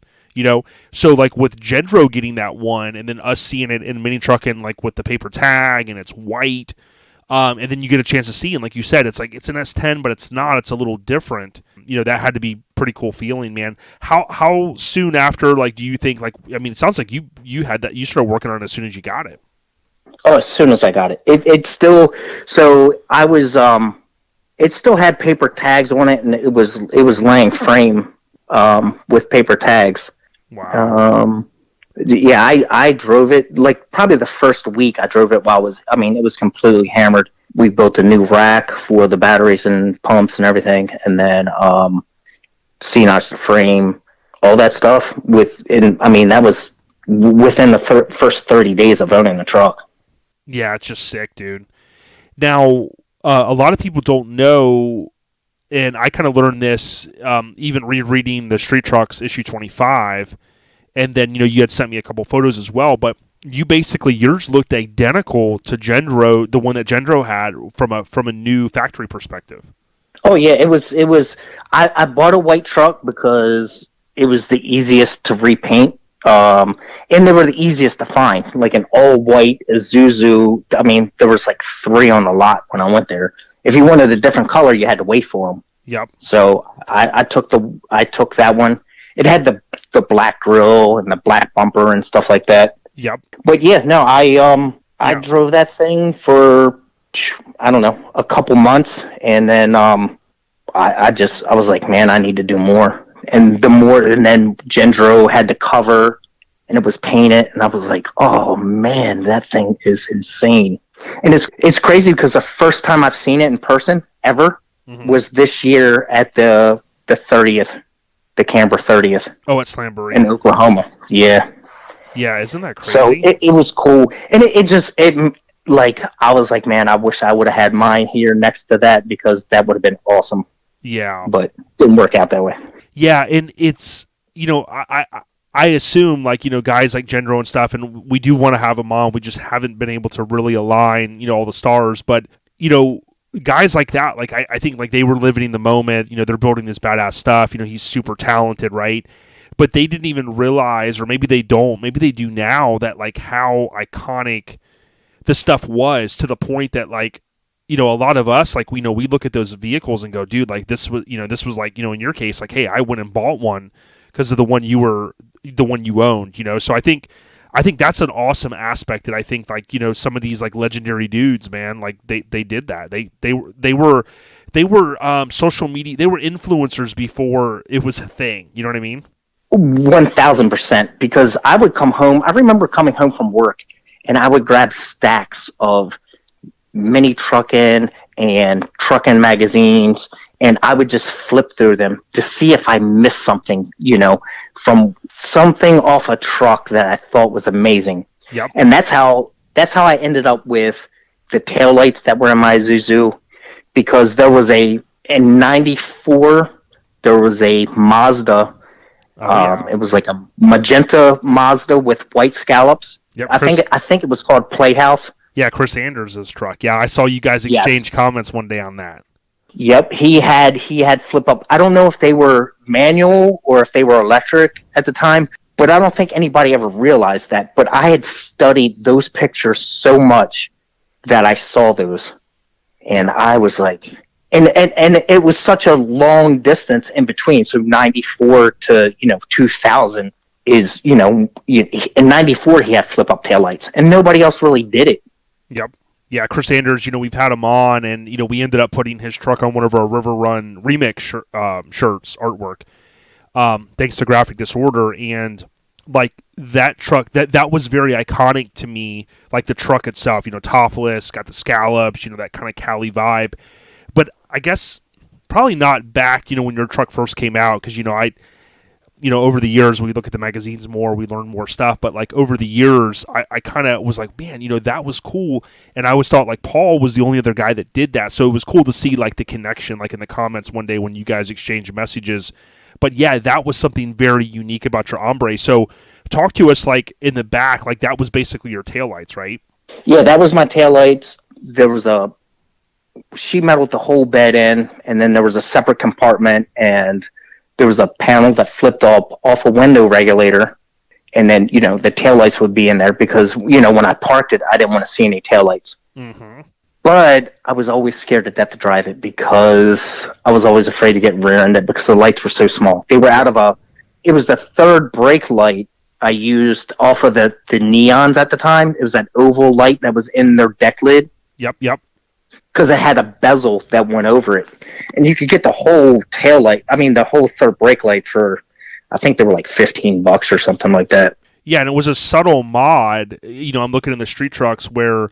So like with Gendro getting that one, and then us seeing it in Mini Truckin, like with the paper tag and it's white, and then you get a chance to see, and like you said, it's like it's an S10, but it's not. It's a little different. That had to be pretty cool feeling, man. How soon after, like, do you think, like, I mean, it sounds like you had that, you started working on it as soon as you got it. Oh, as soon as I got it. It still, so I was, it still had paper tags on it, and it was laying frame, with paper tags. Wow. Yeah, I drove it, like, probably the first week I drove it it was completely hammered. We built a new rack for the batteries and pumps and everything, and then C-notched the frame, all that stuff. That was within the first 30 days of owning the truck. Yeah, it's just sick, dude. Now, a lot of people don't know, and I kind of learned this even rereading the Street Trucks issue 25, and then you had sent me a couple photos as well, but you basically, yours looked identical to Gendro, the one that Gendro had from a new factory perspective. Oh yeah, it was. I bought a white truck because it was the easiest to repaint, and they were the easiest to find. Like an all white Isuzu. I mean, there was like 3 on the lot when I went there. If you wanted a different color, you had to wait for them. Yep. So I took that one. It had the black grille and the black bumper and stuff like that. Yep. But yeah, no, I drove that thing for, I don't know, a couple months, and then I was like, man, I need to do more. And then Gendro had the cover, and it was painted, and I was like, oh man, that thing is insane. And it's crazy because the first time I've seen it in person ever was this year at the 30th, the Camber 30th. Oh, at Slamboree in Oklahoma. Yeah. Yeah, isn't that crazy? So it was cool, and it like, I was like, man, I wish I would have had mine here next to that, because that would have been awesome. Yeah, but didn't work out that way. Yeah, and it's I assume, like, guys like Gendro and stuff, and we do want to have them on. We just haven't been able to really align, all the stars. But guys like that, like I think, like, they were living in the moment. They're building this badass stuff. He's super talented, right? But they didn't even realize, or maybe they don't, maybe they do now, that, like, how iconic the stuff was, to the point that, like, a lot of us, like, we look at those vehicles and go, dude, like, this was like, in your case, like, hey, I went and bought one because of the one you owned, So I think that's an awesome aspect that I think, like, some of these, like, legendary dudes, man, like, they did that. They were social media, they were influencers before it was a thing. You know what I mean? 1000%, because I would come home. I remember coming home from work, and I would grab stacks of mini Truckin and Truckin magazines, and I would just flip through them to see if I missed something, from something off a truck that I thought was amazing. Yep. And that's how I ended up with the taillights that were in my Isuzu, because there was in '94, there was a Mazda. It was like a magenta Mazda with white scallops. Yep, I think it was called Playhouse. Yeah, Chris Anders' truck. Yeah, I saw you guys exchange comments one day on that. Yep, he had flip up. I don't know if they were manual or if they were electric at the time, but I don't think anybody ever realized that. But I had studied those pictures so much that I saw those, and I was like, and it was such a long distance in between. So '94 to 2000 is in '94 he had flip up taillights, and nobody else really did it. Yep. Yeah, Chris Anders, we've had him on, and, we ended up putting his truck on one of our River Run remix shirts, artwork, thanks to Graphic Disorder, and, like, that truck, that was very iconic to me, like the truck itself, topless, got the scallops, that kind of Cali vibe, but I guess probably not back, when your truck first came out, because, over the years, we look at the magazines more, we learn more stuff, but like over the years, I kind of was like, man, that was cool. And I always thought like Paul was the only other guy that did that. So it was cool to see like the connection, like in the comments one day when you guys exchanged messages. But yeah, that was something very unique about your Hombre. So talk to us like in the back, like that was basically your taillights, right? Yeah, that was my taillights. There was a sheet metal with the whole bed in, and then there was a separate compartment, and there was a panel that flipped off a window regulator, and then, the taillights would be in there because, when I parked it, I didn't want to see any taillights. Mm-hmm. But I was always scared to death to drive it because I was always afraid to get rear-ended because the lights were so small. They were it was the third brake light I used off of the neons at the time. It was that oval light that was in their deck lid. Yep. Because it had a bezel that went over it. And you could get the whole the whole third brake light for, I think they were like $15 or something like that. Yeah, and it was a subtle mod. I'm looking in the street trucks where,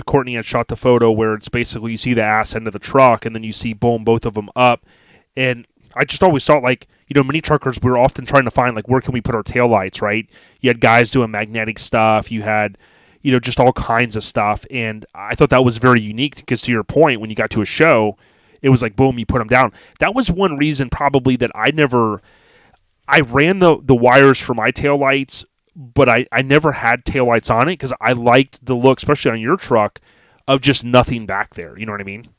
Courtney had shot the photo where it's basically you see the ass end of the truck and then you see, boom, both of them up. And I just always thought like, mini truckers, we were often trying to find like, where can we put our taillights, right? You had guys doing magnetic stuff. You had just all kinds of stuff. And I thought that was very unique because to your point, when you got to a show, it was like, boom, you put them down. That was one reason probably that I ran the wires for my taillights, but I never had taillights on it because I liked the look, especially on your truck, of just nothing back there. You know what I mean?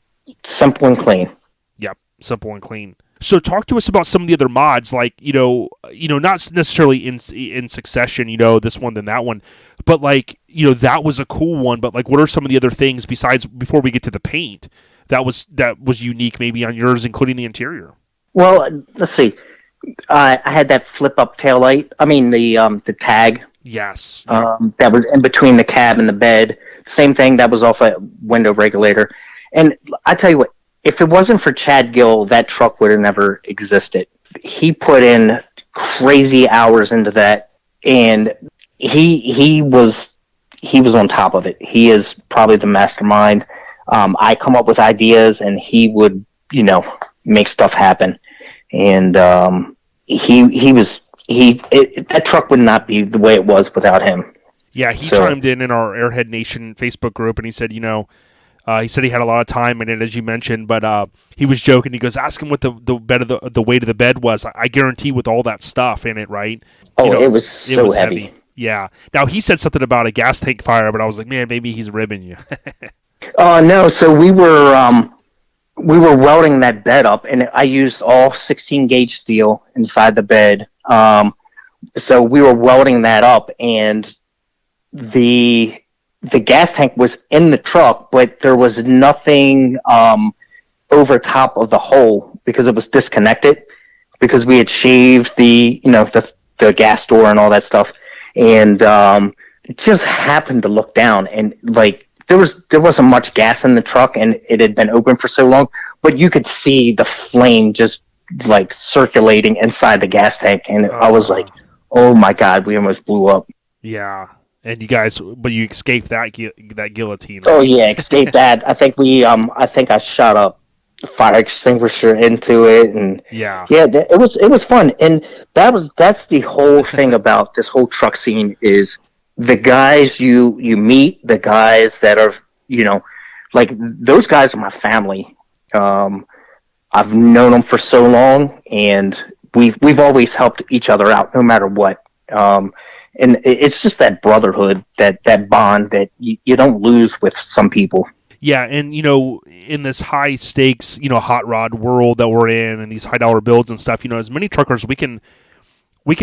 Simple and clean. Yep, simple and clean. So talk to us about some of the other mods, like, not necessarily in succession, this one, then that one, but like, that was a cool one, but like, what are some of the other things besides, before we get to the paint, that was unique maybe on yours, including the interior? Well, let's see. I had that flip up taillight. I mean, the tag. Yes. That was in between the cab and the bed. Same thing, that was off a window regulator. And I tell you what, if it wasn't for Chad Gill, that truck would have never existed. He put in crazy hours into that, and he was on top of it. He is probably the mastermind. I come up with ideas, and he would, make stuff happen. And that truck would not be the way it was without him. Yeah, he chimed in our Airhead Nation Facebook group, and he said, he said he had a lot of time in it, as you mentioned, but he was joking. He goes, ask him what the weight of the bed was. I guarantee with all that stuff in it, right? Oh, it was so heavy. Yeah. Now, he said something about a gas tank fire, but I was like, man, maybe he's ribbing you. No, so we were welding that bed up, and I used all 16-gauge steel inside the bed. So we were welding that up, and the gas tank was in the truck, but there was nothing over top of the hole because it was disconnected, because we had shaved the gas door and all that stuff. And it just happened to look down, and like there wasn't much gas in the truck, and it had been open for so long, but you could see the flame just like circulating inside the gas tank, and I was like, oh my god, we almost blew up. Yeah, and you guys, but you escaped that that guillotine. Right? Oh yeah, escaped that. I think I think I shot a fire extinguisher into it, and yeah, it was fun, and that's the whole thing about this whole truck scene is the guys you meet, the guys that are, like those guys are my family. I've known them for so long, and we've always helped each other out no matter what. And it's just that brotherhood, that bond that you don't lose with some people. Yeah, and in this high stakes, hot rod world that we're in, and these high dollar builds and stuff, as many truckers, we can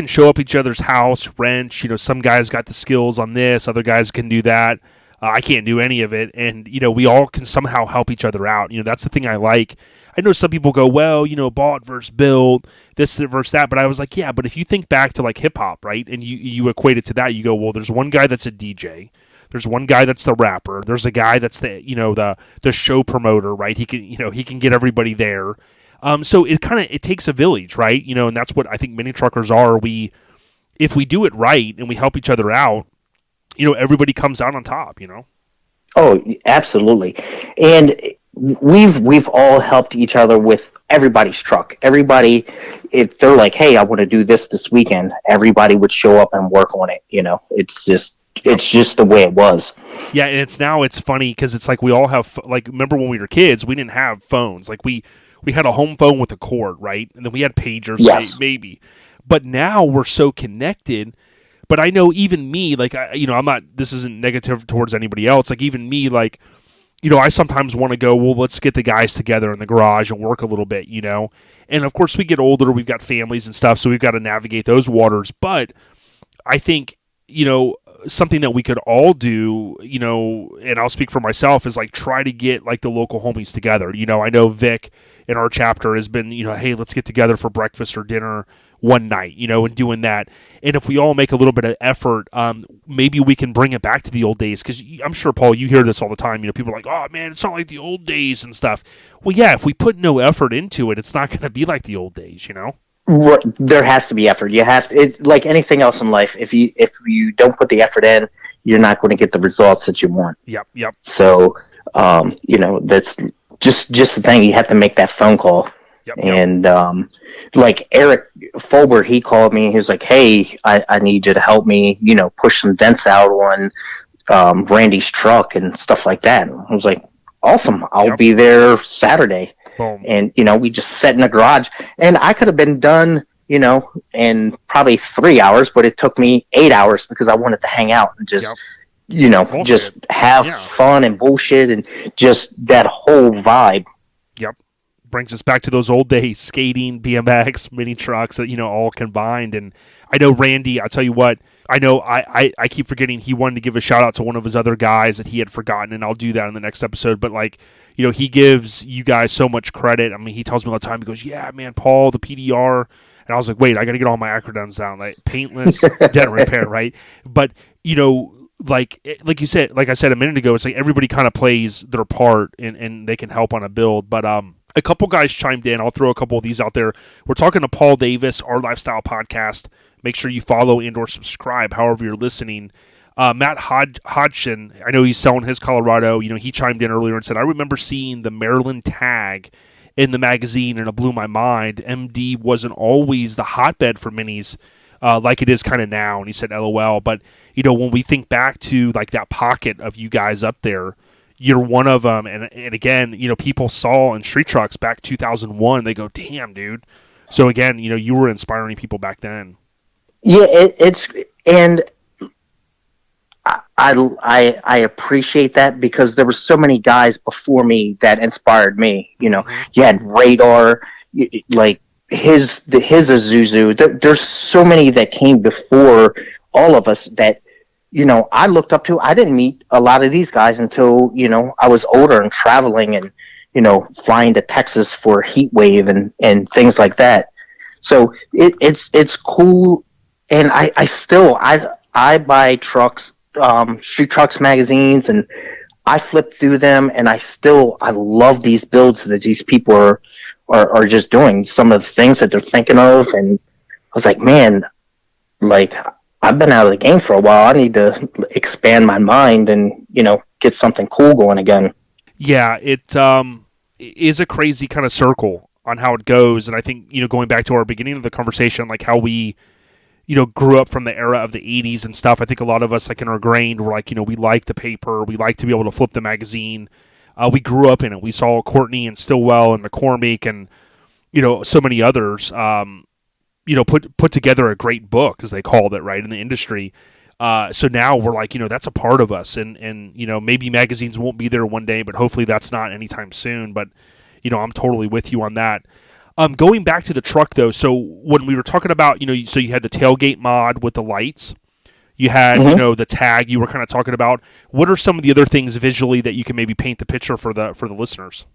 show up each other's house, wrench. Some guys got the skills on this, other guys can do that. I can't do any of it, and we all can somehow help each other out. That's the thing I like. I know some people go, well, bought versus built, this versus that, but I was like, yeah, but if you think back to like hip hop, right, and you equate it to that, you go, well, there's one guy that's a DJ, there's one guy that's the rapper, there's a guy that's the the show promoter, right? He can get everybody there. So it takes a village, right? And that's what I think many truckers are. If we do it right and we help each other out, everybody comes out on top. Oh, absolutely. And we've all helped each other with everybody's truck. Everybody, if they're like, hey, I want to do this weekend, everybody would show up and work on it. It's just the way it was. Yeah, and it's funny because it's like we all have, like, remember when we were kids, we didn't have phones. Like we had a home phone with a cord, right? And then we had pagers, yes. Maybe. But now we're so connected. But I know even me, like, I'm not, this isn't negative towards anybody else. Like, even me, like, I sometimes want to go, well, let's get the guys together in the garage and work a little bit, And, of course, we get older, we've got families and stuff, so we've got to navigate those waters. But I think, something that we could all do, and I'll speak for myself, is, like, try to get, like, the local homies together. I know Vic in our chapter has been, hey, let's get together for breakfast or dinner one night, and doing that. And if we all make a little bit of effort, maybe we can bring it back to the old days. Because I'm sure, Paul, you hear this all the time. People are like, oh, man, it's not like the old days and stuff. Well, yeah, if we put no effort into it, it's not going to be like the old days, There has to be effort. You have to, like anything else in life. If you don't put the effort in, you're not going to get the results that you want. Yep. So, that's just the thing. You have to make that phone call. Yep. And like Eric Fulber, he called me. He was like, "Hey, I need you to help me. Push some dents out on Randy's truck and stuff like that." And I was like, "Awesome! I'll be there Saturday." Boom. And we just sat in the garage, and I could have been done, in probably 3 hours, but it took me 8 hours because I wanted to hang out and just, Bullshit. just have fun and bullshit and just that whole vibe. Yep. Brings us back to those old days, skating, BMX, mini trucks, that, all combined. And I know Randy, I'll tell you what, I know I keep forgetting he wanted to give a shout out to one of his other guys that he had forgotten, and I'll do that in the next episode. But, like, he gives you guys so much credit. I mean, he tells me all the time, he goes, yeah, man, Paul, the PDR. And I was like, wait, I got to get all my acronyms down, like paintless, dent repair, right? But, like you said, like I said a minute ago, it's like everybody kind of plays their part and they can help on a build. But a couple guys chimed in. I'll throw a couple of these out there. We're talking to Paul Davis, Our Lifestyle Podcast. Make sure you follow and or subscribe, however you're listening. Matt Hodgson, I know he's selling his Colorado. He chimed in earlier and said, I remember seeing the Maryland tag in the magazine, and it blew my mind. MD wasn't always the hotbed for minis like it is kind of now. And he said, LOL. But, when we think back to, like, that pocket of you guys up there, you're one of them. And again, people saw in street trucks back 2001, they go, damn, dude. So again, you were inspiring people back then. Yeah, and I appreciate that because there were so many guys before me that inspired me. You had Radar, like his Isuzu. There's so many that came before all of us that I looked up to. I didn't meet a lot of these guys until I was older and traveling and flying to Texas for heat wave and things like that. So it's cool, and I buy trucks. Street Trucks magazines, and I flip through them, and I love these builds that these people are just doing, some of the things that they're thinking of. And I was like, man, like, I've been out of the game for a while. I need to expand my mind and, get something cool going again. Yeah, it is a crazy kind of circle on how it goes. And I think, going back to our beginning of the conversation, like how we, grew up from the era of the 80s and stuff. I think a lot of us, like in our grain, were like, we like the paper. We like to be able to flip the magazine. We grew up in it. We saw Courtney and Stillwell and McCormick and, so many others, put together a great book, as they called it, right, in the industry. So now we're like, that's a part of us. And maybe magazines won't be there one day, but hopefully that's not anytime soon. But, I'm totally with you on that. Going back to the truck, though, so when we were talking about, so you had the tailgate mod with the lights. You had, the tag you were kind of talking about. What are some of the other things visually that you can maybe paint the picture for the listeners?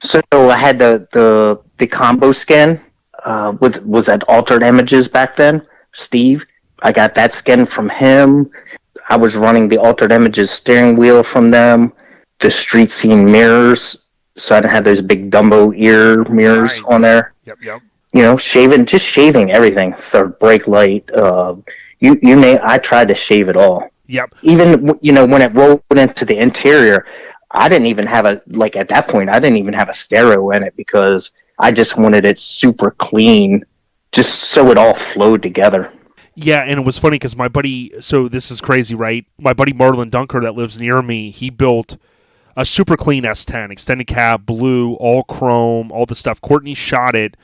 So I had the combo skin was at Altered Images back then, Steve. I got that skin from him. I was running the Altered Images steering wheel from them. The street scene mirrors, so I didn't have those big Dumbo ear mirrors on there. Yep. Shaving everything. Third brake light. I tried to shave it all. Yep. Even when it rolled into the interior, I didn't even have at that point I didn't even have a stereo in it because I just wanted it super clean, just so it all flowed together. Yeah, and it was funny because my buddy, so this is crazy, right? My buddy Marlon Dunker that lives near me, he built a super clean S10, extended cab, blue, all chrome, all the stuff. Courtney shot it,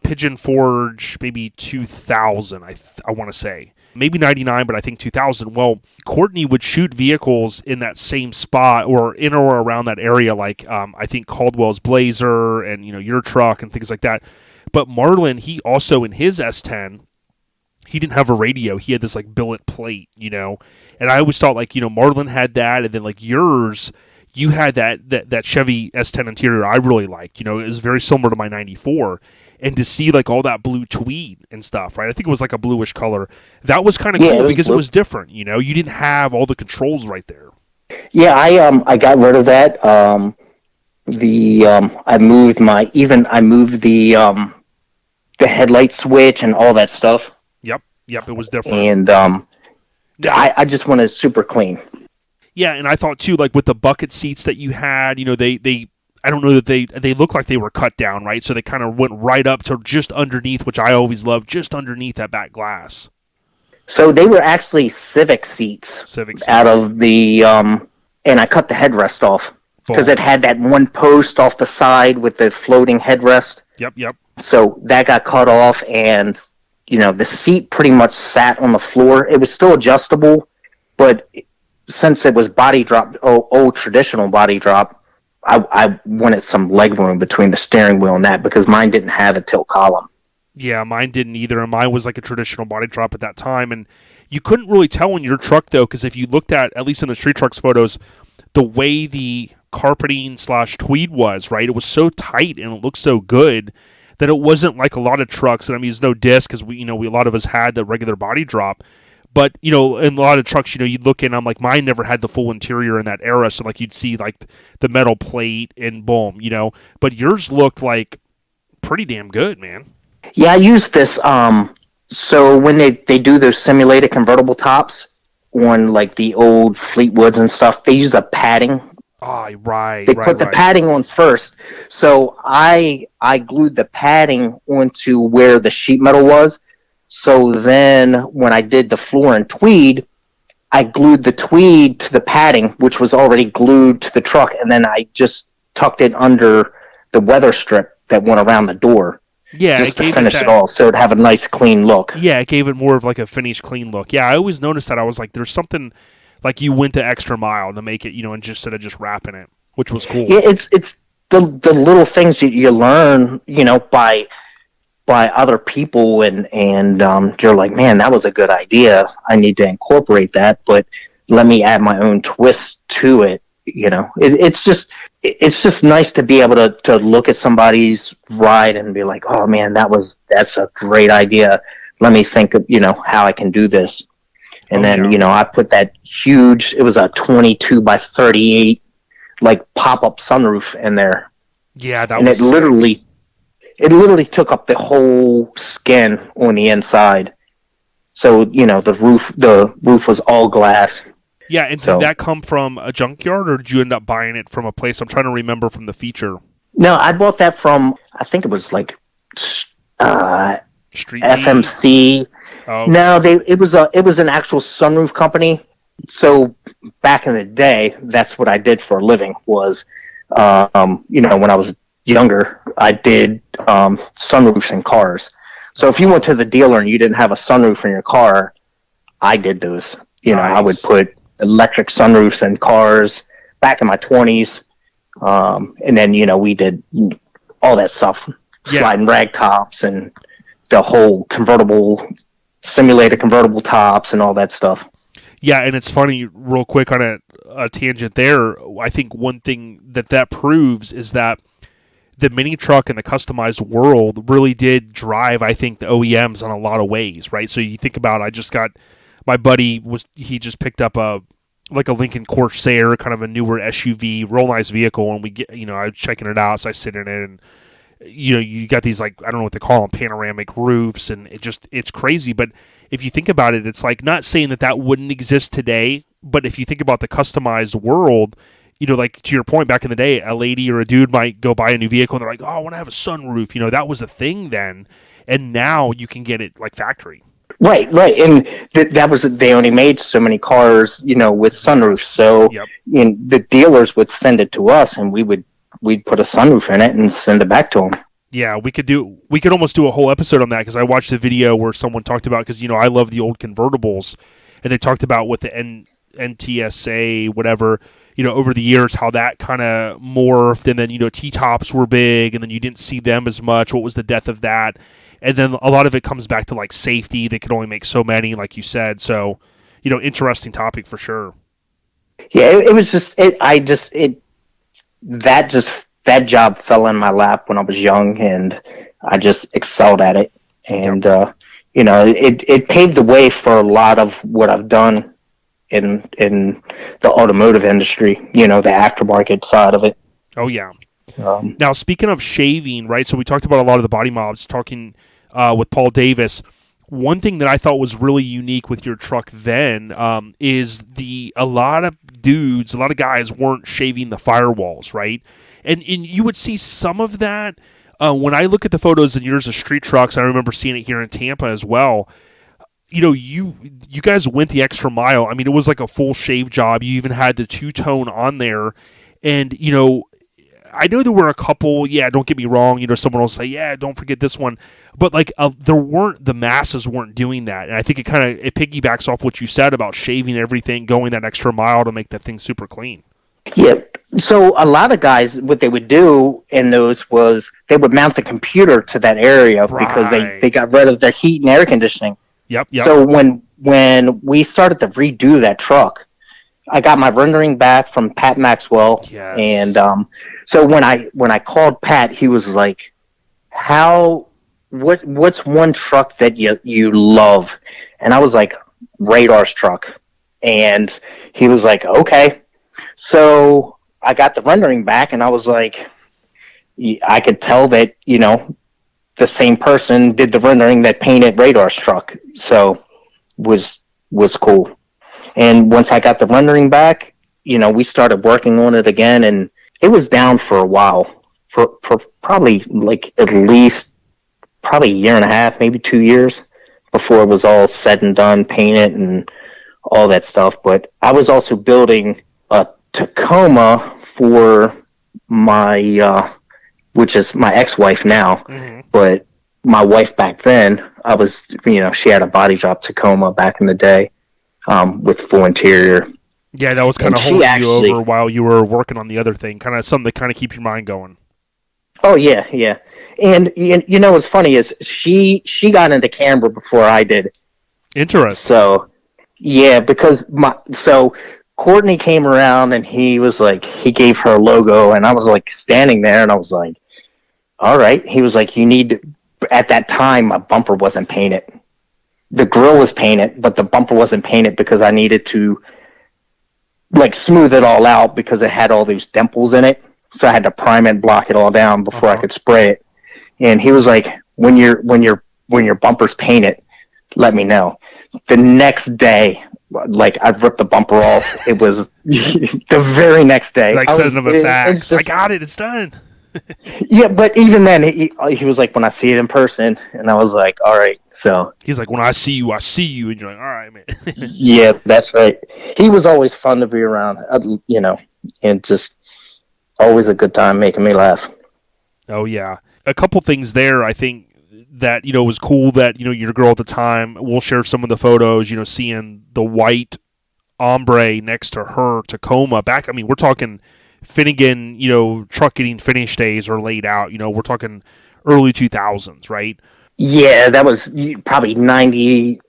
Pigeon Forge, maybe 2000, I want to say. Maybe 99, but I think 2000. Well, Courtney would shoot vehicles in that same spot or in or around that area, like I think Caldwell's Blazer and, your truck and things like that. But Marlon, he also, in his S10, he didn't have a radio. He had this, like, billet plate, And I always thought, like, Marlon had that, and then, like, yours, you had that Chevy S10 interior I really liked. It was very similar to my 94. And to see, like, all that blue tweed and stuff, right? I think it was like a bluish color. That was kind of cool because it was different, You didn't have all the controls right there. Yeah, I got rid of that. I moved the headlight switch and all that stuff. Yep, it was different. And I just wanted super clean. Yeah, and I thought too, like with the bucket seats that you had, they I don't know that they look like they were cut down, right? So they kind of went right up to just underneath, which I always love, just underneath that back glass. So they were actually Civic seats. Out of the and I cut the headrest off because it had that one post off the side with the floating headrest. Yep. So that got cut off, and the seat pretty much sat on the floor. It was still adjustable, but since it was body drop, old traditional body drop, I wanted some leg room between the steering wheel and that because mine didn't have a tilt column. Yeah, mine didn't either, and mine was like a traditional body drop at that time, and you couldn't really tell in your truck, though, because if you looked at least in the Street Trucks photos, the way the carpeting / tweed was, right, it was so tight and it looked so good that it wasn't like a lot of trucks, and I mean, there's no disc, because we a lot of us had the regular body drop, but, in a lot of trucks, you'd look in, I'm like, mine never had the full interior in that era, so, like, you'd see, like, the metal plate and boom, but yours looked, like, pretty damn good, man. Yeah, I used this, so when they do those simulated convertible tops on, like, the old Fleetwoods and stuff, they use a padding. Right. They put the padding on first, so I glued the padding onto where the sheet metal was. So then when I did the floor in tweed, I glued the tweed to the padding, which was already glued to the truck, and then I just tucked it under the weather strip that went around the door. Yeah, just to finish it off, so it'd have a nice clean look. Yeah, it gave it more of like a finished, clean look. Yeah, I always noticed that. I was like, there's something, like you went the extra mile to make it, and just instead of just wrapping it, which was cool. Yeah, it's the little things you learn, by other people, and you're like, man, that was a good idea. I need to incorporate that, but let me add my own twist to it. It's just nice to be able to look at somebody's ride and be like, oh man, that's a great idea. Let me think of how I can do this. And then I put that huge, it was a 22 by 38 like pop-up sunroof in there. Yeah, and it literally it literally took up the whole skin on the inside. So, the roof was all glass. Yeah, and did that come from a junkyard, or did you end up buying it from a place? I'm trying to remember from the feature. No, I bought that from, I think it was like Street FMC. Oh. No, it was an actual sunroof company. So back in the day, that's what I did for a living was, when I was younger, I did sunroofs in cars. So if you went to the dealer and you didn't have a sunroof in your car, I did those. Nice. I would put electric sunroofs in cars back in my 20s. And then, we did all that stuff, sliding rag tops and the whole simulated convertible tops and all that stuff. Yeah, and it's funny, real quick on a tangent there, I think one thing that proves is that the mini truck and the customized world really did drive, I think, the OEMs on a lot of ways, right? So you think about, my buddy he just picked up a Lincoln Corsair, kind of a newer SUV, real nice vehicle, and I was checking it out, so I sit in it, and you got these, like, I don't know what they call them, panoramic roofs, and it's crazy. But if you think about it, it's like, not saying that wouldn't exist today, but if you think about the customized world, like to your point, back in the day, a lady or a dude might go buy a new vehicle and they're like, oh, I want to have a sunroof. That was a thing then, and now you can get it like factory. Right, and that was, they only made so many cars, with sunroofs. So the dealers would send it to us, and we'd put a sunroof in it and send it back to them. Yeah, we could almost do a whole episode on that, because I watched the video where someone talked about, because I love the old convertibles, and they talked about with the NTSA whatever, over the years how that kind of morphed, and then T-tops were big, and then you didn't see them as much. What was the death of that? And then a lot of it comes back to like safety. They could only make so many, like you said. So, interesting topic for sure. Yeah, it was just that job fell in my lap when I was young, and I just excelled at it. And it paved the way for a lot of what I've done in the automotive industry. The aftermarket side of it. Oh yeah. Now, speaking of shaving, right? So we talked about a lot of the body mobs, talking with Paul Davis. One thing that I thought was really unique with your truck then is a lot of guys weren't shaving the firewalls, right? And you would see some of that when I look at the photos of yours of street trucks. I remember seeing it here in Tampa as well. You guys went the extra mile. I mean, it was like a full shave job. You even had the two-tone on there, and I know there were a couple, don't get me wrong, someone will say, don't forget this one. But the masses weren't doing that. And I think it piggybacks off what you said about shaving everything, going that extra mile to make that thing super clean. Yeah. So a lot of guys, what they would do in those was they would mount the computer to that area because they got rid of their heat and air conditioning. Yep. So when we started to redo that truck, I got my rendering back from Pat Maxwell. Yes. And so when I called Pat, he was like, what's one truck that you love? And I was like, Radar's truck. And he was like, okay. So I got the rendering back, and I was like, I could tell that, the same person did the rendering that painted Radar's truck. So was cool. And once I got the rendering back, we started working on it again, and it was down for a while, for probably at least a year and a half, maybe 2 years before it was all said and done, painted and all that stuff. But I was also building a Tacoma for my, which is my ex-wife now, but my wife back then, I was, she had a body shop Tacoma back in the day. With full interior. Yeah, that was kind of holding you over while you were working on the other thing. Kind of something to kind of keep your mind going. Oh, yeah. And what's funny is she got into Camber before I did. Interesting. So, yeah, because Courtney came around and he was like, he gave her a logo, and I was like standing there and I was like, all right. He was like, at that time, my bumper wasn't painted. The grill was painted, but the bumper wasn't painted because I needed to smooth it all out because it had all those dimples in it. So I had to prime and block it all down before I could spray it. And he was like, when your bumper's painted, let me know. The next day, like, I ripped the bumper off. It was the very next day. Like, sending him a fax. I got it. It's done. Yeah, but even then, he was like, when I see it in person, and I was like, all right. So he's like, when I see you, and you're like, all right, man. Yeah, that's right. He was always fun to be around, and just always a good time making me laugh. Oh yeah, a couple things there. I think that was cool that your girl at the time. We'll share some of the photos. Seeing the white Hombre next to her Tacoma back. I mean, we're talking Finnegan, truck getting finish days are laid out. We're talking early 2000s, right? Yeah, that was probably 90,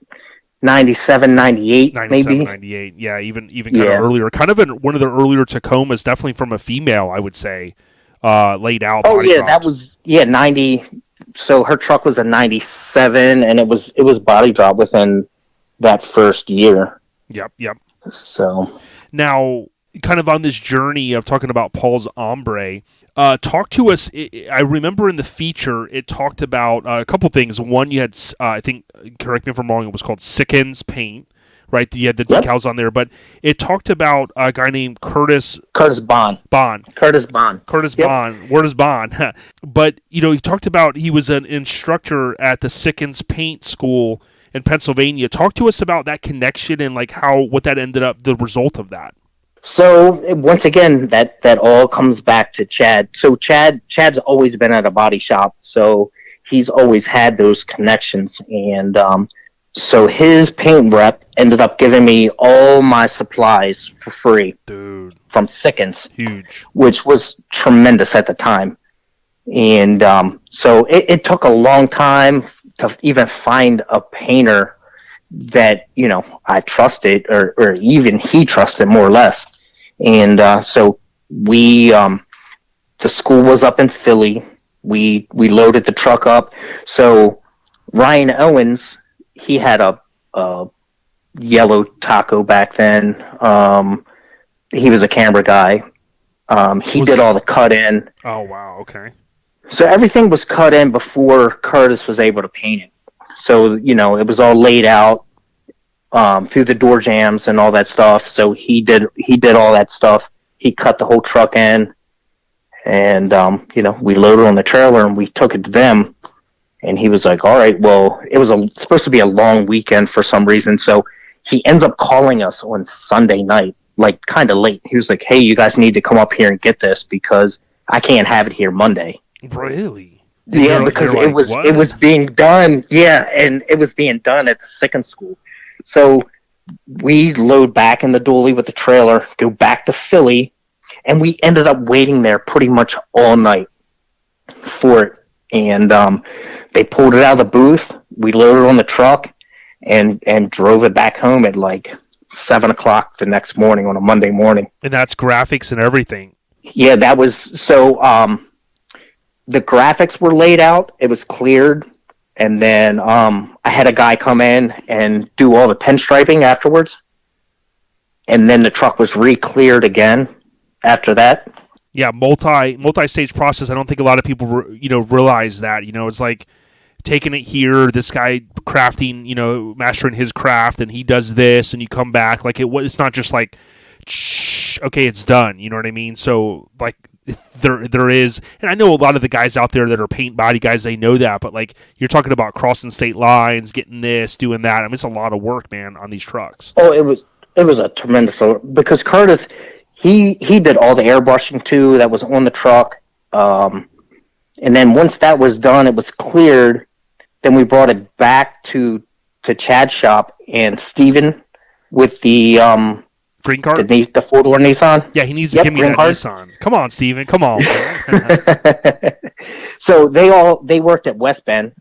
97, 98, 97, maybe. 98. Yeah, even kind of earlier. Kind of one of the earlier Tacomas, definitely from a female, I would say, laid out. Oh, yeah, dropped. that was, 90. So her truck was a 97, and it was body drop within that first year. Yep. So now, kind of on this journey of talking about Paul's Hombre, talk to us. I remember in the feature, it talked about a couple things. One, you had, I think, correct me if I'm wrong, it was called Sickens Paint, right? You had the decals on there, but it talked about a guy named Curtis Bond. Curtis Bond. Where does Bond? But, he talked about he was an instructor at the Sickens Paint School in Pennsylvania. Talk to us about that connection and like what that ended up, the result of that. So once again, that all comes back to Chad. So Chad's always been at a body shop, so he's always had those connections. And so his paint rep ended up giving me all my supplies for free. Dude. From Sickens. Huge. Which was tremendous at the time. And so it took a long time to even find a painter that, I trusted or even he trusted more or less. And so we, the school was up in Philly. We loaded the truck up. So Ryan Owens, he had a yellow Taco back then. He was a camera guy. He did all the cut in. Oh, wow. Okay. So everything was cut in before Curtis was able to paint it. So, it was all laid out through the door jams and all that stuff. So he did all that stuff. He cut the whole truck in, and we loaded on the trailer and we took it to them. And he was like, "All right, well, it was supposed to be a long weekend for some reason." So he ends up calling us on Sunday night, like kind of late. He was like, "Hey, you guys need to come up here and get this because I can't have it here Monday." Really? Yeah, because it was being done. Yeah, and it was being done at the Sickens school. So we load back in the dually with the trailer, go back to Philly, and we ended up waiting there pretty much all night for it. And they pulled it out of the booth. We loaded it on the truck and drove it back home at like 7 o'clock the next morning on a Monday morning. And that's graphics and everything. Yeah, that was so. The graphics were laid out. It was cleared. And then I had a guy come in and do all the pinstriping afterwards. And then the truck was re-cleared again after that. Yeah, multi-stage process. I don't think a lot of people realize that. It's like taking it here, this guy crafting, mastering his craft, and he does this, and you come back. Like it's not just like, okay, it's done. You know what I mean? So like there is, and I know a lot of the guys out there that are paint body guys, they know that, but like you're talking about crossing state lines, getting this, doing that. I mean, it's a lot of work, man, on these trucks. Oh, it was a tremendous work because Curtis, he did all the airbrushing too that was on the truck. And then once that was done, it was cleared. Then we brought it back to Chad's shop, and Steven with the green card? The 4-door Nissan? Yeah, he needs to give me that Nissan. Come on, Steven. Come on. So they worked at West Bend,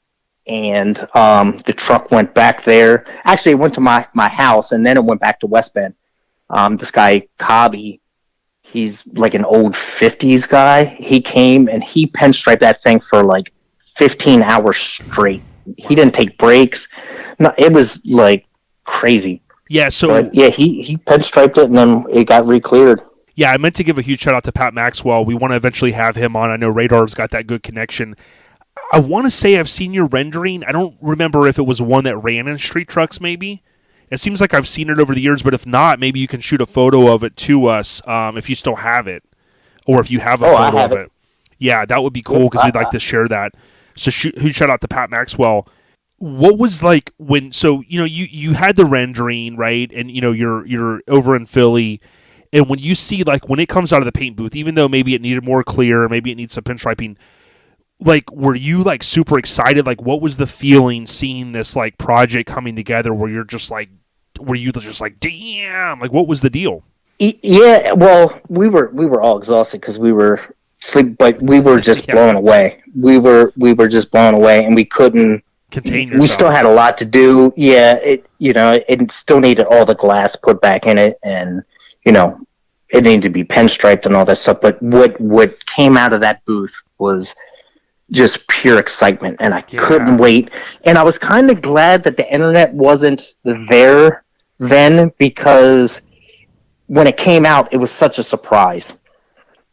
and the truck went back there. Actually, it went to my house, and then it went back to West Bend. This guy, Cobby, he's like an old 50s guy. He came, and he pinstriped that thing for like 15 hours straight. He didn't take breaks. No, it was like crazy. Yeah, so but, yeah, he pinstriped it, and then it got re-cleared. Yeah, I meant to give a huge shout out to Pat Maxwell. We want to eventually have him on. I know Radar's got that good connection. I want to say I've seen your rendering. I don't remember if it was one that ran in Street Trucks, maybe. It seems like I've seen it over the years, but if not, maybe you can shoot a photo of it to us if you still have it, or if you have a photo of it. Yeah, that would be cool because we'd like to share that. So shout out to Pat Maxwell. What was like when? So you had the rendering, right, and you're over in Philly, and when you see like when it comes out of the paint booth, even though maybe it needed more clear, maybe it needs some pinstriping. Like, were you like super excited? Like, what was the feeling seeing this like project coming together? Were you just like, damn? Like, what was the deal? Yeah, well, we were all exhausted because we were sleep, but we were just blown away. We were just blown away, and we couldn't contain yourselves. We still had a lot to do. Yeah, it still needed all the glass put back in it, and it needed to be pinstriped and all that stuff. But what came out of that booth was just pure excitement, and I couldn't wait. And I was kind of glad that the internet wasn't there then, because when it came out, it was such a surprise.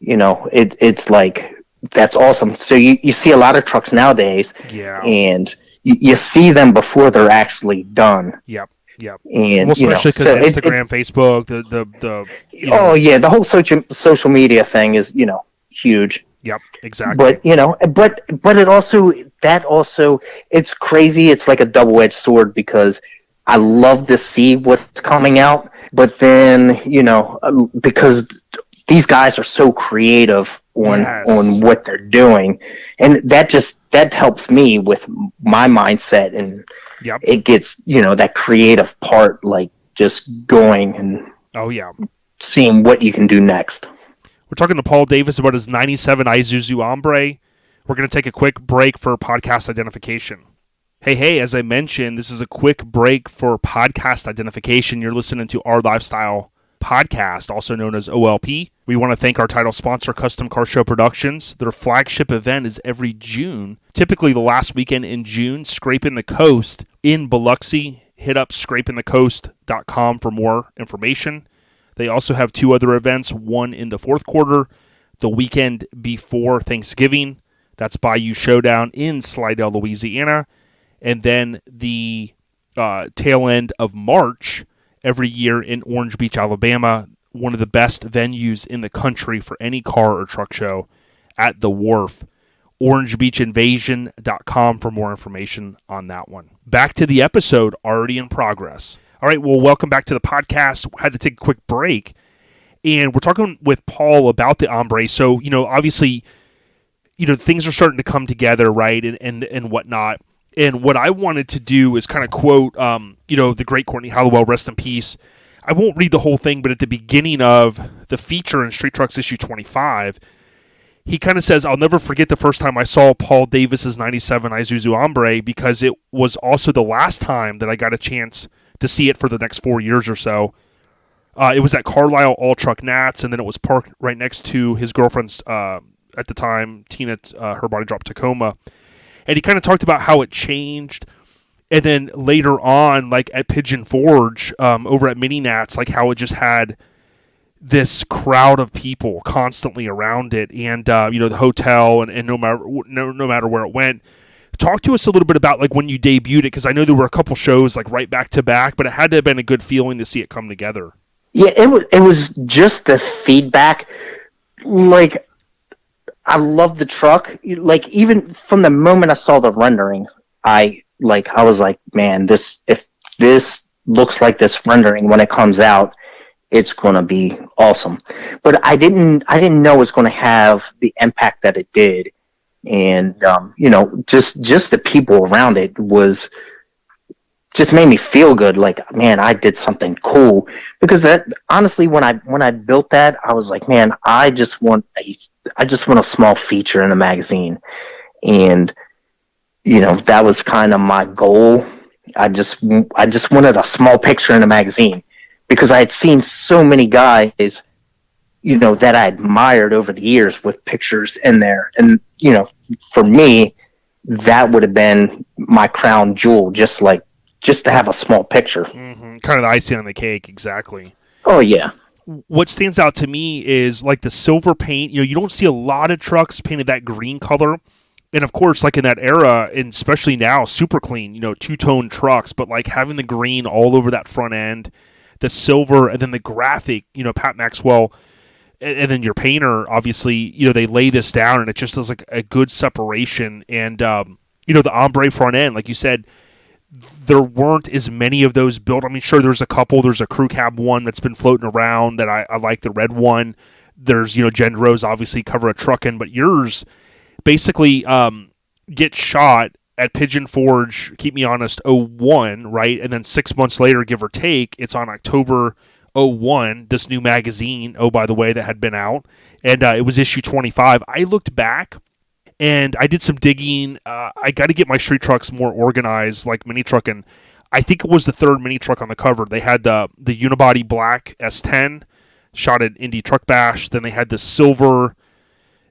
It's like, that's awesome. So you see a lot of trucks nowadays, and you see them before they're actually done. Yep. And especially because Instagram, Facebook, the whole social media thing is huge. Yep, exactly. But but it also it's crazy. It's like a double-edged sword, because I love to see what's coming out, but then because these guys are so creative on what they're doing, and that helps me with my mindset, and it gets that creative part like just going and seeing what you can do next. We're talking to Paul Davis about his 97 Isuzu Hombre. We're going to take a quick break for podcast identification. Hey, as I mentioned, this is a quick break for podcast identification. You're listening to Our Lifestyle Podcast, also known as OLP. We want to thank our title sponsor, Custom Car Show Productions. Their flagship event is every June, typically the last weekend in June, Scraping the Coast in Biloxi. Hit up scrapingthecoast.com for more information. They also have two other events, one in the fourth quarter, the weekend before Thanksgiving. That's Bayou Showdown in Slidell, Louisiana. And then the tail end of March every year in Orange Beach, Alabama, one of the best venues in the country for any car or truck show at the Wharf. OrangeBeachInvasion.com for more information on that one. Back to the episode, already in progress. All right, well, welcome back to the podcast. Had to take a quick break, and we're talking with Paul about the Hombre. So, obviously, things are starting to come together, right, and whatnot. And what I wanted to do is kind of quote, the great Courtney Halowell, rest in peace. I won't read the whole thing, but at the beginning of the feature in Street Trucks issue 25, he kind of says, "I'll never forget the first time I saw Paul Davis's 97 Isuzu Hombre, because it was also the last time that I got a chance to see it for the next 4 years or so. It was at Carlisle All Truck Nats, and then it was parked right next to his girlfriend's, at the time, Tina, her body dropped Tacoma. And he kind of talked about how it changed. And then later on, like at Pigeon Forge, over at Mini Nats, like how it just had this crowd of people constantly around it, and the hotel, and no matter where it went. Talk to us a little bit about like when you debuted it, because I know there were a couple shows like right back to back, but it had to have been a good feeling to see it come together. Yeah, it was just the feedback. Like, I love the truck. Like, even from the moment I saw the rendering, I was like, man, if this looks like this rendering when it comes out, it's going to be awesome. But I didn't know it was going to have the impact that it did. And, just the people around it was just made me feel good. Like, man, I did something cool, because that, honestly, when I built that, I was like, man, I just want a small feature in the magazine. And, that was kind of my goal. I just wanted a small picture in the magazine, because I had seen so many guys, that I admired over the years with pictures in there. And, for me, that would have been my crown jewel, just to have a small picture. Mm-hmm. Kind of the icing on the cake, exactly. Oh, yeah. What stands out to me is like the silver paint. You don't see a lot of trucks painted that green color. And of course, like in that era, and especially now, super clean, two-tone trucks, but like having the green all over that front end, the silver, and then the graphic, Pat Maxwell, and then your painter, obviously, they lay this down, and it just does like a good separation. And, the ombre front end, like you said, there weren't as many of those built. I mean, sure, there's a couple. There's a crew cab one that's been floating around that I like, the red one. There's, Gendros obviously cover a Truckin, but yours basically get shot at Pigeon Forge, keep me honest, 01, right? And then 6 months later, give or take, it's on October 01, this new magazine, oh, by the way, that had been out. And it was issue 25. I looked back, and I did some digging. I got to get my street trucks more organized, like Mini Truckin. I think it was the third Mini Truck on the cover. They had the unibody black S10, shot at Indy Truck Bash. Then they had the silver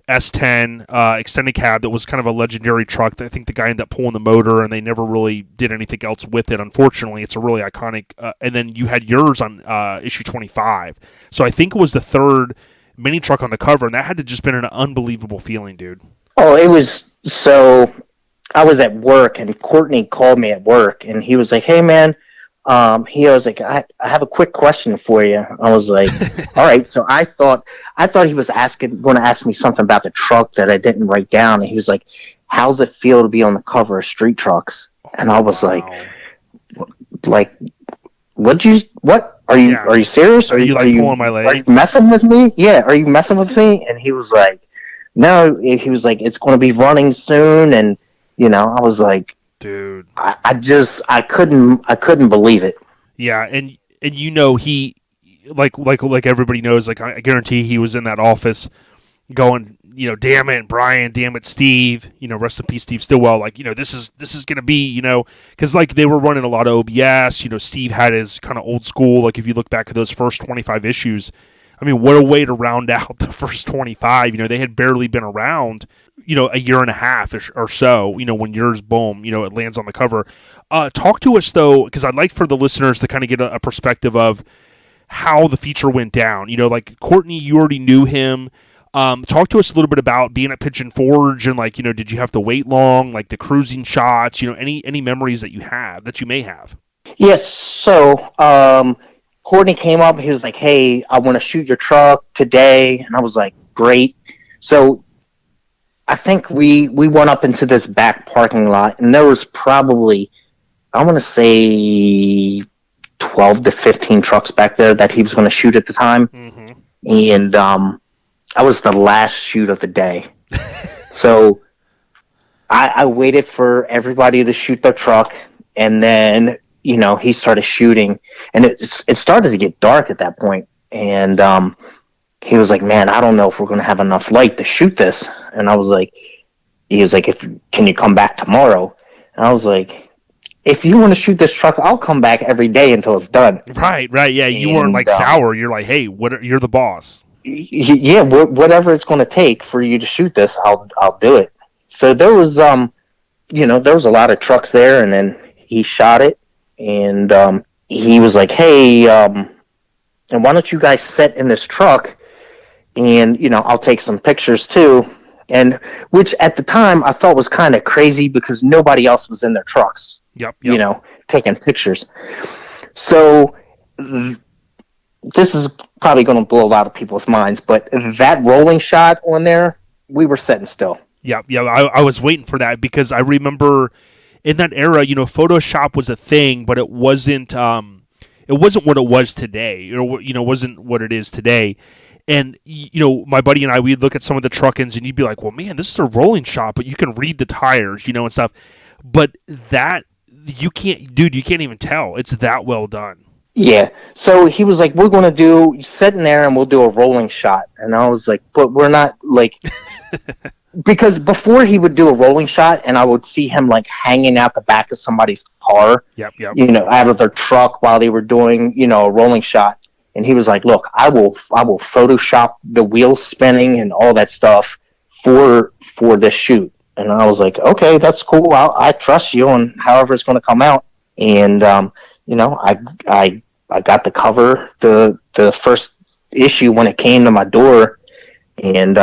S10 extended cab that was kind of a legendary truck. I think the guy ended up pulling the motor, and they never really did anything else with it. Unfortunately, it's a really iconic. And then you had yours on issue 25. So I think it was the third Mini Truck on the cover, and that had to just been an unbelievable feeling, dude. Oh, it was. So I was at work, and Courtney called me at work, and he was like, "Hey, man." He was like, I have a quick question for you. I was like, all right. So I thought he was going to ask me something about the truck that I didn't write down. And he was like, how's it feel to be on the cover of Street Trucks? And I was like, what are you serious? Are you pulling my leg? Are you messing with me? Yeah. Are you messing with me? And he was like, no, he was like, it's going to be running soon. And, I was like, dude, I couldn't believe it. Yeah, and he like everybody knows, like I guarantee he was in that office going, damn it, Brian, damn it, Steve, rest in peace, Steve Stillwell, like, this is gonna be, because like they were running a lot of OBS, Steve had his kind of old school, like if you look back at those first 25 issues, I mean, what a way to round out the first 25. They had barely been around, a year and a half or so, when yours, boom, it lands on the cover. Talk to us, though, because I'd like for the listeners to kind of get a perspective of how the feature went down. Like Courtney, you already knew him. Talk to us a little bit about being at Pigeon Forge and, like, did you have to wait long, like the cruising shots, any memories that you may have? Yes, so Courtney came up, he was like, hey, I want to shoot your truck today. And I was like, great. So I think we went up into this back parking lot, and there was probably, I want to say 12 to 15 trucks back there that he was going to shoot at the time. Mm-hmm. And I was the last shoot of the day. So I waited for everybody to shoot their truck, and then he started shooting, and it started to get dark at that point. And he was like, man, I don't know if we're going to have enough light to shoot this. And I was like, he was like, can you come back tomorrow? And I was like, if you want to shoot this truck, I'll come back every day until it's done. Right. Yeah. You weren't like sour. You're like, hey, you're the boss. Yeah. Whatever it's going to take for you to shoot this, I'll do it. So there was, there was a lot of trucks there, and then he shot it. And he was like, hey, and why don't you guys sit in this truck, and, I'll take some pictures too. And which at the time I thought was kind of crazy because nobody else was in their trucks, Yep. Taking pictures. So this is probably going to blow a lot of people's minds, but that rolling shot on there, we were sitting still. Yeah. I was waiting for that because I remember in that era, Photoshop was a thing, but it wasn't what it was today. Wasn't what it is today. And, my buddy and I, we'd look at some of the Truckins, and you'd be like, well, man, this is a rolling shot, but you can read the tires, and stuff. But that, you can't even tell. It's that well done. Yeah. So he was like, we're going to do, sit in there and we'll do a rolling shot. And I was like, but we're not, like, because before he would do a rolling shot, and I would see him, like, hanging out the back of somebody's car, Yep. Out of their truck while they were doing, a rolling shot. And he was like, look, I will Photoshop the wheels spinning and all that stuff for this shoot. And I was like, okay, that's cool. I trust you on however it's going to come out. And, I got the cover, the first issue when it came to my door. And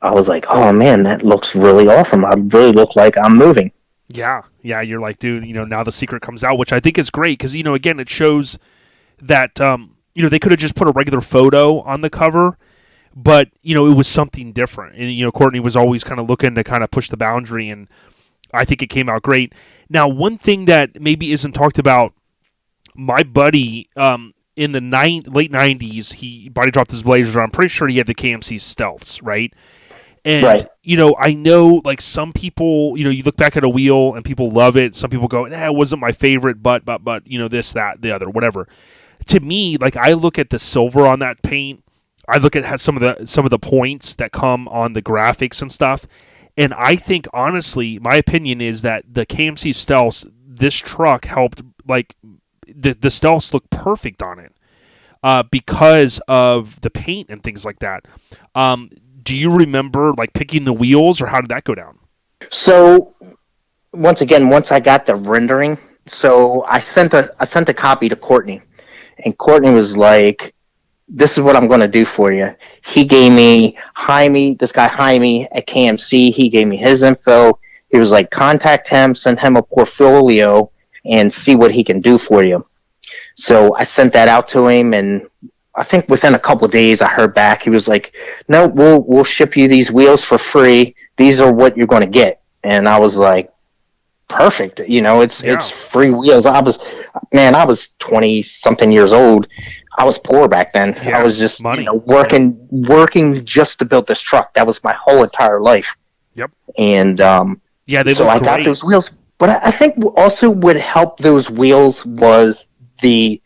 I was like, oh man, that looks really awesome. I really look like I'm moving. Yeah, you're like, dude, now the secret comes out, which I think is great because, again, it shows that, they could have just put a regular photo on the cover, but, it was something different. And, Courtney was always kind of looking to kind of push the boundary, and I think it came out great. Now, one thing that maybe isn't talked about, my buddy, in the late 90s, he body dropped his Blazers. I'm pretty sure he had the KMC Stealths, right? And, Right. I know, like, some people, you look back at a wheel and people love it. Some people go, it wasn't my favorite, but, this, that, the other, whatever. To me, like, I look at the silver on that paint. I look at some of the points that come on the graphics and stuff. And I think, honestly, my opinion is that the KMC Stealths, this truck helped, like, the Stealths look perfect on it because of the paint and things like that. Do you remember, like, picking the wheels, or how did that go down? So once I got the rendering, so I sent a copy to Courtney, and Courtney was like, "This is what I'm going to do for you." He gave me this guy Jaime at KMC. He gave me his info. He was like, "Contact him, send him a portfolio, and see what he can do for you." So I sent that out to him, and I think within a couple of days I heard back. He was like, "No, we'll ship you these wheels for free. These are what you're going to get." And I was like, "Perfect." It's free wheels. I was 20 something years old. I was poor back then. Yeah, I was just money. working just to build this truck. That was my whole entire life. Yep. And they so look I great. got those wheels. But I think also what helped those wheels was the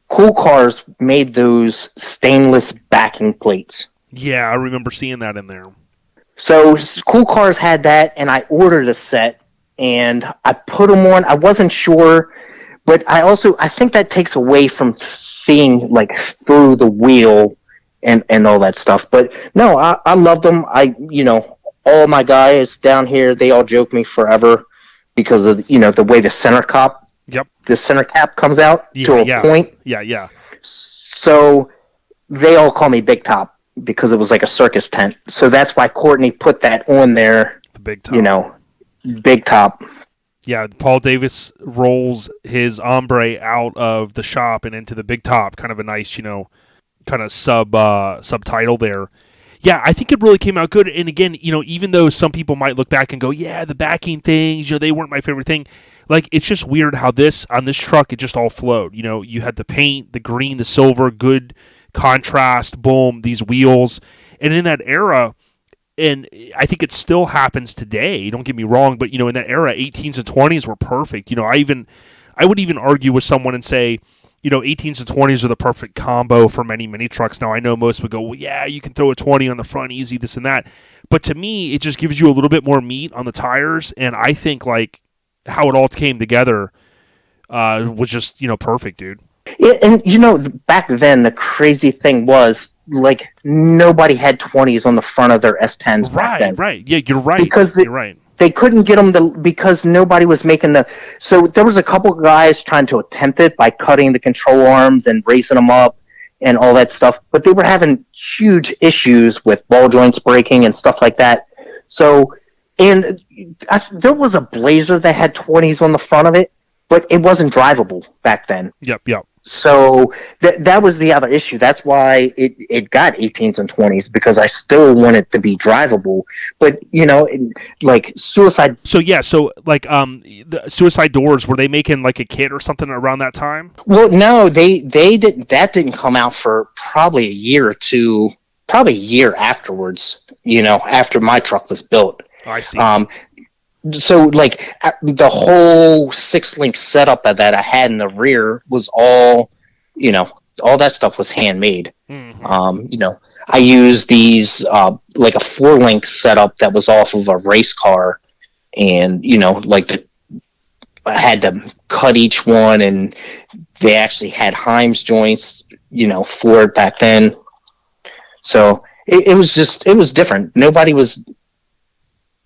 Cool Cars made those stainless backing plates. Yeah, I remember seeing that in there. So Cool Cars had that, and I ordered a set, and I put them on. I wasn't sure, but I think that takes away from seeing, like, through the wheel and all that stuff. But no, I loved them. All my guys down here, they all joke me forever because of, the way the center cap comes out to a point. Yeah. So they all call me Big Top because it was like a circus tent. So that's why Courtney put that on there. The Big Top. Big Top. Yeah, Paul Davis rolls his Hombre out of the shop and into the Big Top. Kind of a nice, kind of subtitle there. Yeah, I think it really came out good. And again, even though some people might look back and go, yeah, the backing things, they weren't my favorite thing. Like, it's just weird how on this truck, it just all flowed. You had the paint, the green, the silver, good contrast, boom, these wheels. And in that era, and I think it still happens today, don't get me wrong, but, in that era, 18s and 20s were perfect. I would even argue with someone and say, 18s and 20s are the perfect combo for many trucks. Now, I know most would go, well, yeah, you can throw a 20 on the front, easy, this and that. But to me, it just gives you a little bit more meat on the tires, and I think, like, how it all came together was just, perfect, dude. Yeah, and, back then, the crazy thing was, like, nobody had 20s on the front of their S10s back then. Right. Yeah, you're right. You're right. They couldn't get them because nobody was making so there was a couple guys trying to attempt it by cutting the control arms and raising them up and all that stuff, but they were having huge issues with ball joints breaking and stuff like that. So, and there was a Blazer that had 20s on the front of it, but it wasn't drivable back then. Yep. So that was the other issue. That's why it got 18s and 20s, because I still want it to be drivable. But, like Suicide. So, like, the Suicide Doors, were they making like a kit or something around that time? Well, no, they didn't. That didn't come out for probably a year or two, probably a year afterwards, after my truck was built. I see. So, like, the whole 6-link setup that I had in the rear was all, all that stuff was handmade. Mm-hmm. I used these, like a 4-link setup that was off of a race car, and, I had to cut each one, and they actually had Heims joints, for it back then. So it was different.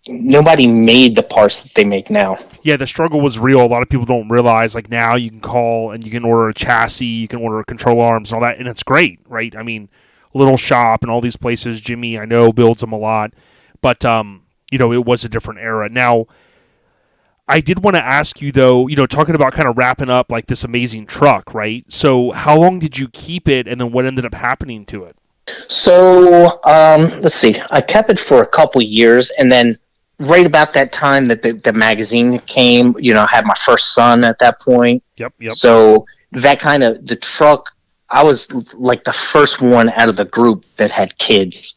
Nobody made the parts that they make now. Yeah, the struggle was real. A lot of people don't realize, like, now you can call and you can order a chassis, you can order control arms and all that, and it's great, right? I mean, Little Shop and all these places, Jimmy, I know, builds them a lot. But it was a different era. Now, I did want to ask you though, talking about kind of wrapping up like this amazing truck, right? So how long did you keep it, and then what ended up happening to it? So let's see. I kept it for a couple years, and then right about that time that the magazine came, I had my first son at that point. Yep. So that kind of, the truck, I was like the first one out of the group that had kids.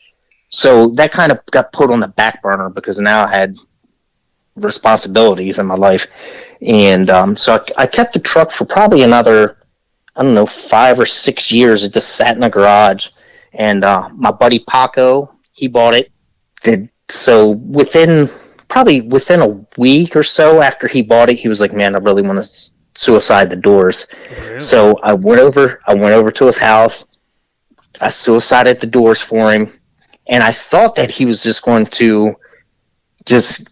So that kind of got put on the back burner because now I had responsibilities in my life. And so I kept the truck for probably another, 5 or 6 years. It just sat in the garage. And my buddy Paco, he bought it. So within a week or so after he bought it, he was like, "Man, I really want to suicide the doors." Really? So I went over to his house. I suicided the doors for him, and I thought that he was just going to just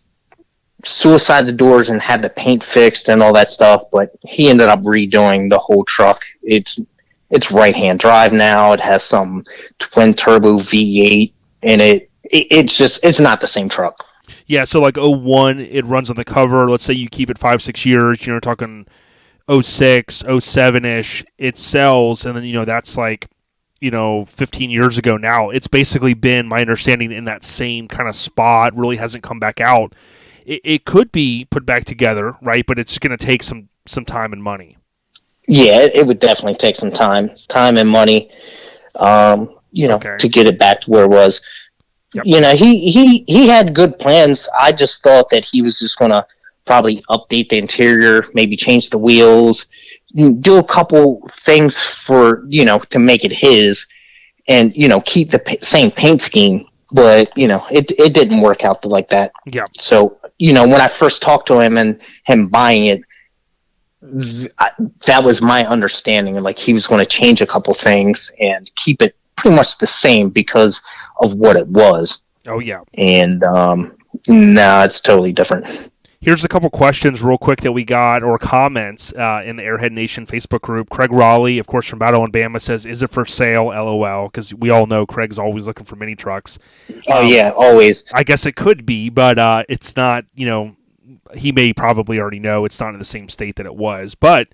suicide the doors and have the paint fixed and all that stuff. But he ended up redoing the whole truck. It's right-hand drive now. It has some twin turbo V8 in it. It's not the same truck. Yeah, so like 01, it runs on the cover. Let's say you keep it 5-6 years, talking 06, 07-ish, it sells, and then, that's like, 15 years ago now. It's basically been, my understanding, in that same kind of spot, really hasn't come back out. It could be put back together, right? But it's going to take some time and money. Yeah, it would definitely take some time and money, to get it back to where it was. Yep. He had good plans. I just thought that he was just going to probably update the interior, maybe change the wheels, do a couple things for, to make it his, and, keep the same paint scheme. But, it didn't work out like that. Yeah. So, when I first talked to him and him buying it, that was my understanding. Like, he was going to change a couple things and keep it pretty much the same because of what it was. Oh, yeah. And no, it's totally different. Here's a couple questions real quick that we got, or comments, in the Airhead Nation Facebook group. Craig Raleigh, of course, from Battle in Bama, says, "Is it for sale? LOL." Because we all know Craig's always looking for mini trucks. Oh, yeah, always. I guess it could be, but it's not, he may probably already know it's not in the same state that it was, but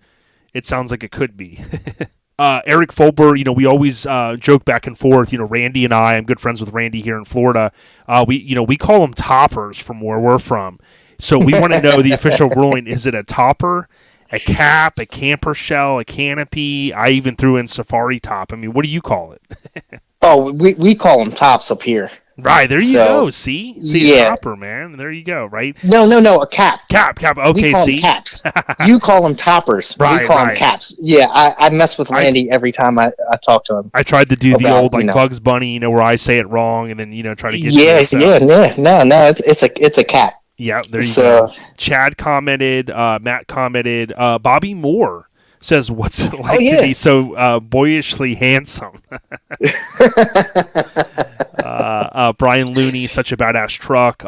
it sounds like it could be. Eric Fulber, we always joke back and forth. Randy and I'm good friends with Randy here in Florida. We call them toppers from where we're from. So we want to know the official ruling. Is it a topper, a cap, a camper shell, a canopy? I even threw in safari top. I mean, what do you call it? Oh, we call them tops up here. Right, there you go. See, yeah. A topper, man. There you go. Right? No, a cap. Cap. Okay, we call see, them caps. You call them toppers. Right, we call them caps. Yeah, I mess with Randy every time I talk to him. I tried to do the old Bugs Bunny, where I say it wrong and then try to get no, it's a cap. Yeah, there you go. Chad commented, Matt commented, Bobby Moore says, "What's it like to be so boyishly handsome?" Brian Looney, such a badass truck.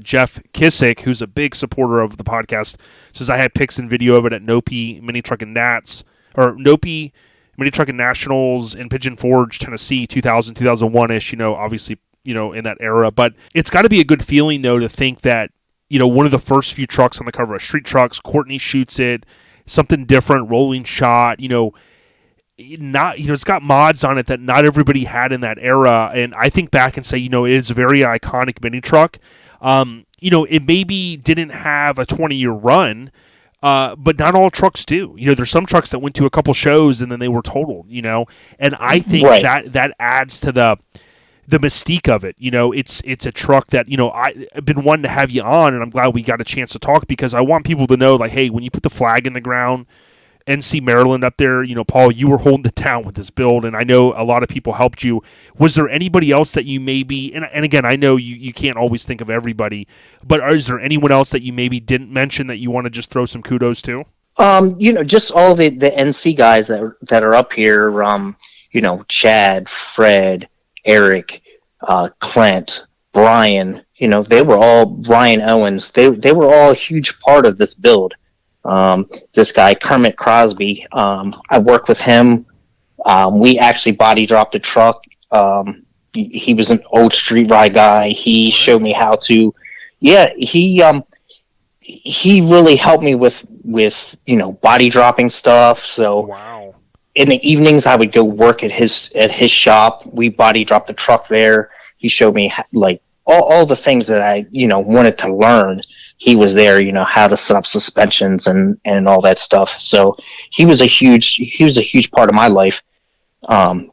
Jeff Kissick, who's a big supporter of the podcast, says, "I had pics and video of it at Nopi Mini Truckin' Nats, or Nopi Mini Truckin' Nationals in Pigeon Forge, Tennessee, 2000, 2001-ish, obviously, in that era. But it's got to be a good feeling, though, to think that, one of the first few trucks on the cover of Street Trucks, Courtney shoots it, something different, rolling shot, it's got mods on it that not everybody had in that era. And I think back and say, it is a very iconic mini truck. It maybe didn't have a 20-year run, but not all trucks do. There's some trucks that went to a couple shows and then they were totaled, and I think that adds to the mystique of it. It's a truck that, I've been wanting to have you on, and I'm glad we got a chance to talk, because I want people to know, like, hey, when you put the flag in the ground, NC Maryland up there, Paul, you were holding it down with this build, and I know a lot of people helped you. Was there anybody else that you maybe, and again, I know you can't always think of everybody, but is there anyone else that you maybe didn't mention that you want to just throw some kudos to? Just all the NC guys that are up here, Chad, Fred, Eric, Clint, Brian, they were all, Brian Owens, they were all a huge part of this build. This guy, Kermit Crosby, I work with him. We actually body dropped the truck, he was an old street ride guy. He showed me how to, he really helped me with body dropping stuff. So Wow. in the evenings, I would go work at his shop. We body dropped the truck there. He showed me like all the things that I wanted to learn. He was there, how to set up suspensions and all that stuff. So he was a huge part of my life,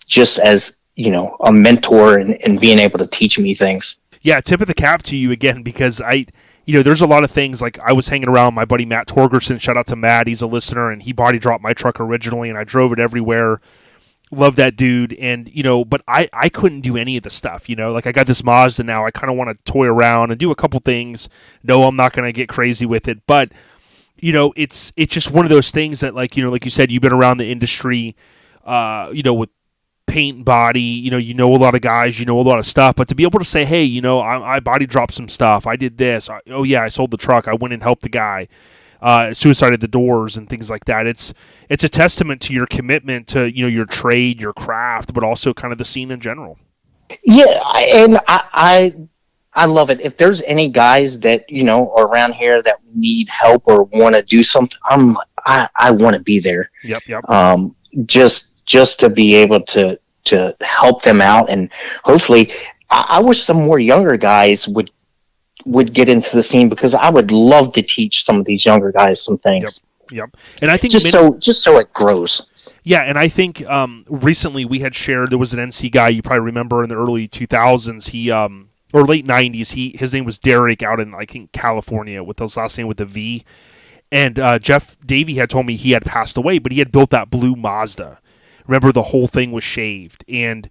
just as a mentor and being able to teach me things. Yeah, tip of the cap to you again, because there's a lot of things. Like, I was hanging around my buddy Matt Torgerson. Shout out to Matt, he's a listener, and he body dropped my truck originally, and I drove it everywhere. Love that dude. And but I couldn't do any of the stuff. Like, I got this Mazda now. I kind of want to toy around and do a couple things. No, I'm not going to get crazy with it, but it's just one of those things that, like you said, you've been around the industry, with paint and body, you know a lot of guys, a lot of stuff, but to be able to say, hey, I body dropped some stuff, I did this, I sold the truck, I went and helped the guy, suicided the doors and things like that. It's a testament to your commitment to your trade, your craft, but also kind of the scene in general. Yeah, I love it. If there's any guys that are around here that need help or want to do something, I want to be there. Yep. Just to be able to help them out, and hopefully, I wish some more younger guys would get into the scene, because I would love to teach some of these younger guys some things. Yep. And I think just so it grows. Yeah, and I think recently we had shared, there was an NC guy you probably remember in the early 2000s. He or late 90s. His name was Derek, out in, I think, California, with his last name with a V. And Jeff Davey had told me he had passed away, but he had built that blue Mazda. Remember, the whole thing was shaved, and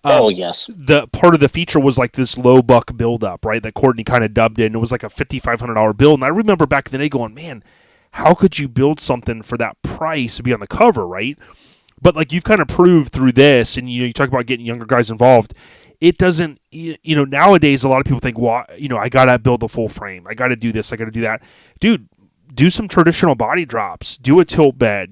yes, the part of the feature was like this low buck buildup, right? That Courtney kind of dubbed it, and it was like a $5,500 build. And I remember back in the day going, man, how could you build something for that price to be on the cover, right? But like, you've kind of proved through this, and you talk about getting younger guys involved. It doesn't, nowadays a lot of people think, well, I gotta build a full frame, I gotta do this, I gotta do that. Dude, do some traditional body drops, do a tilt bed,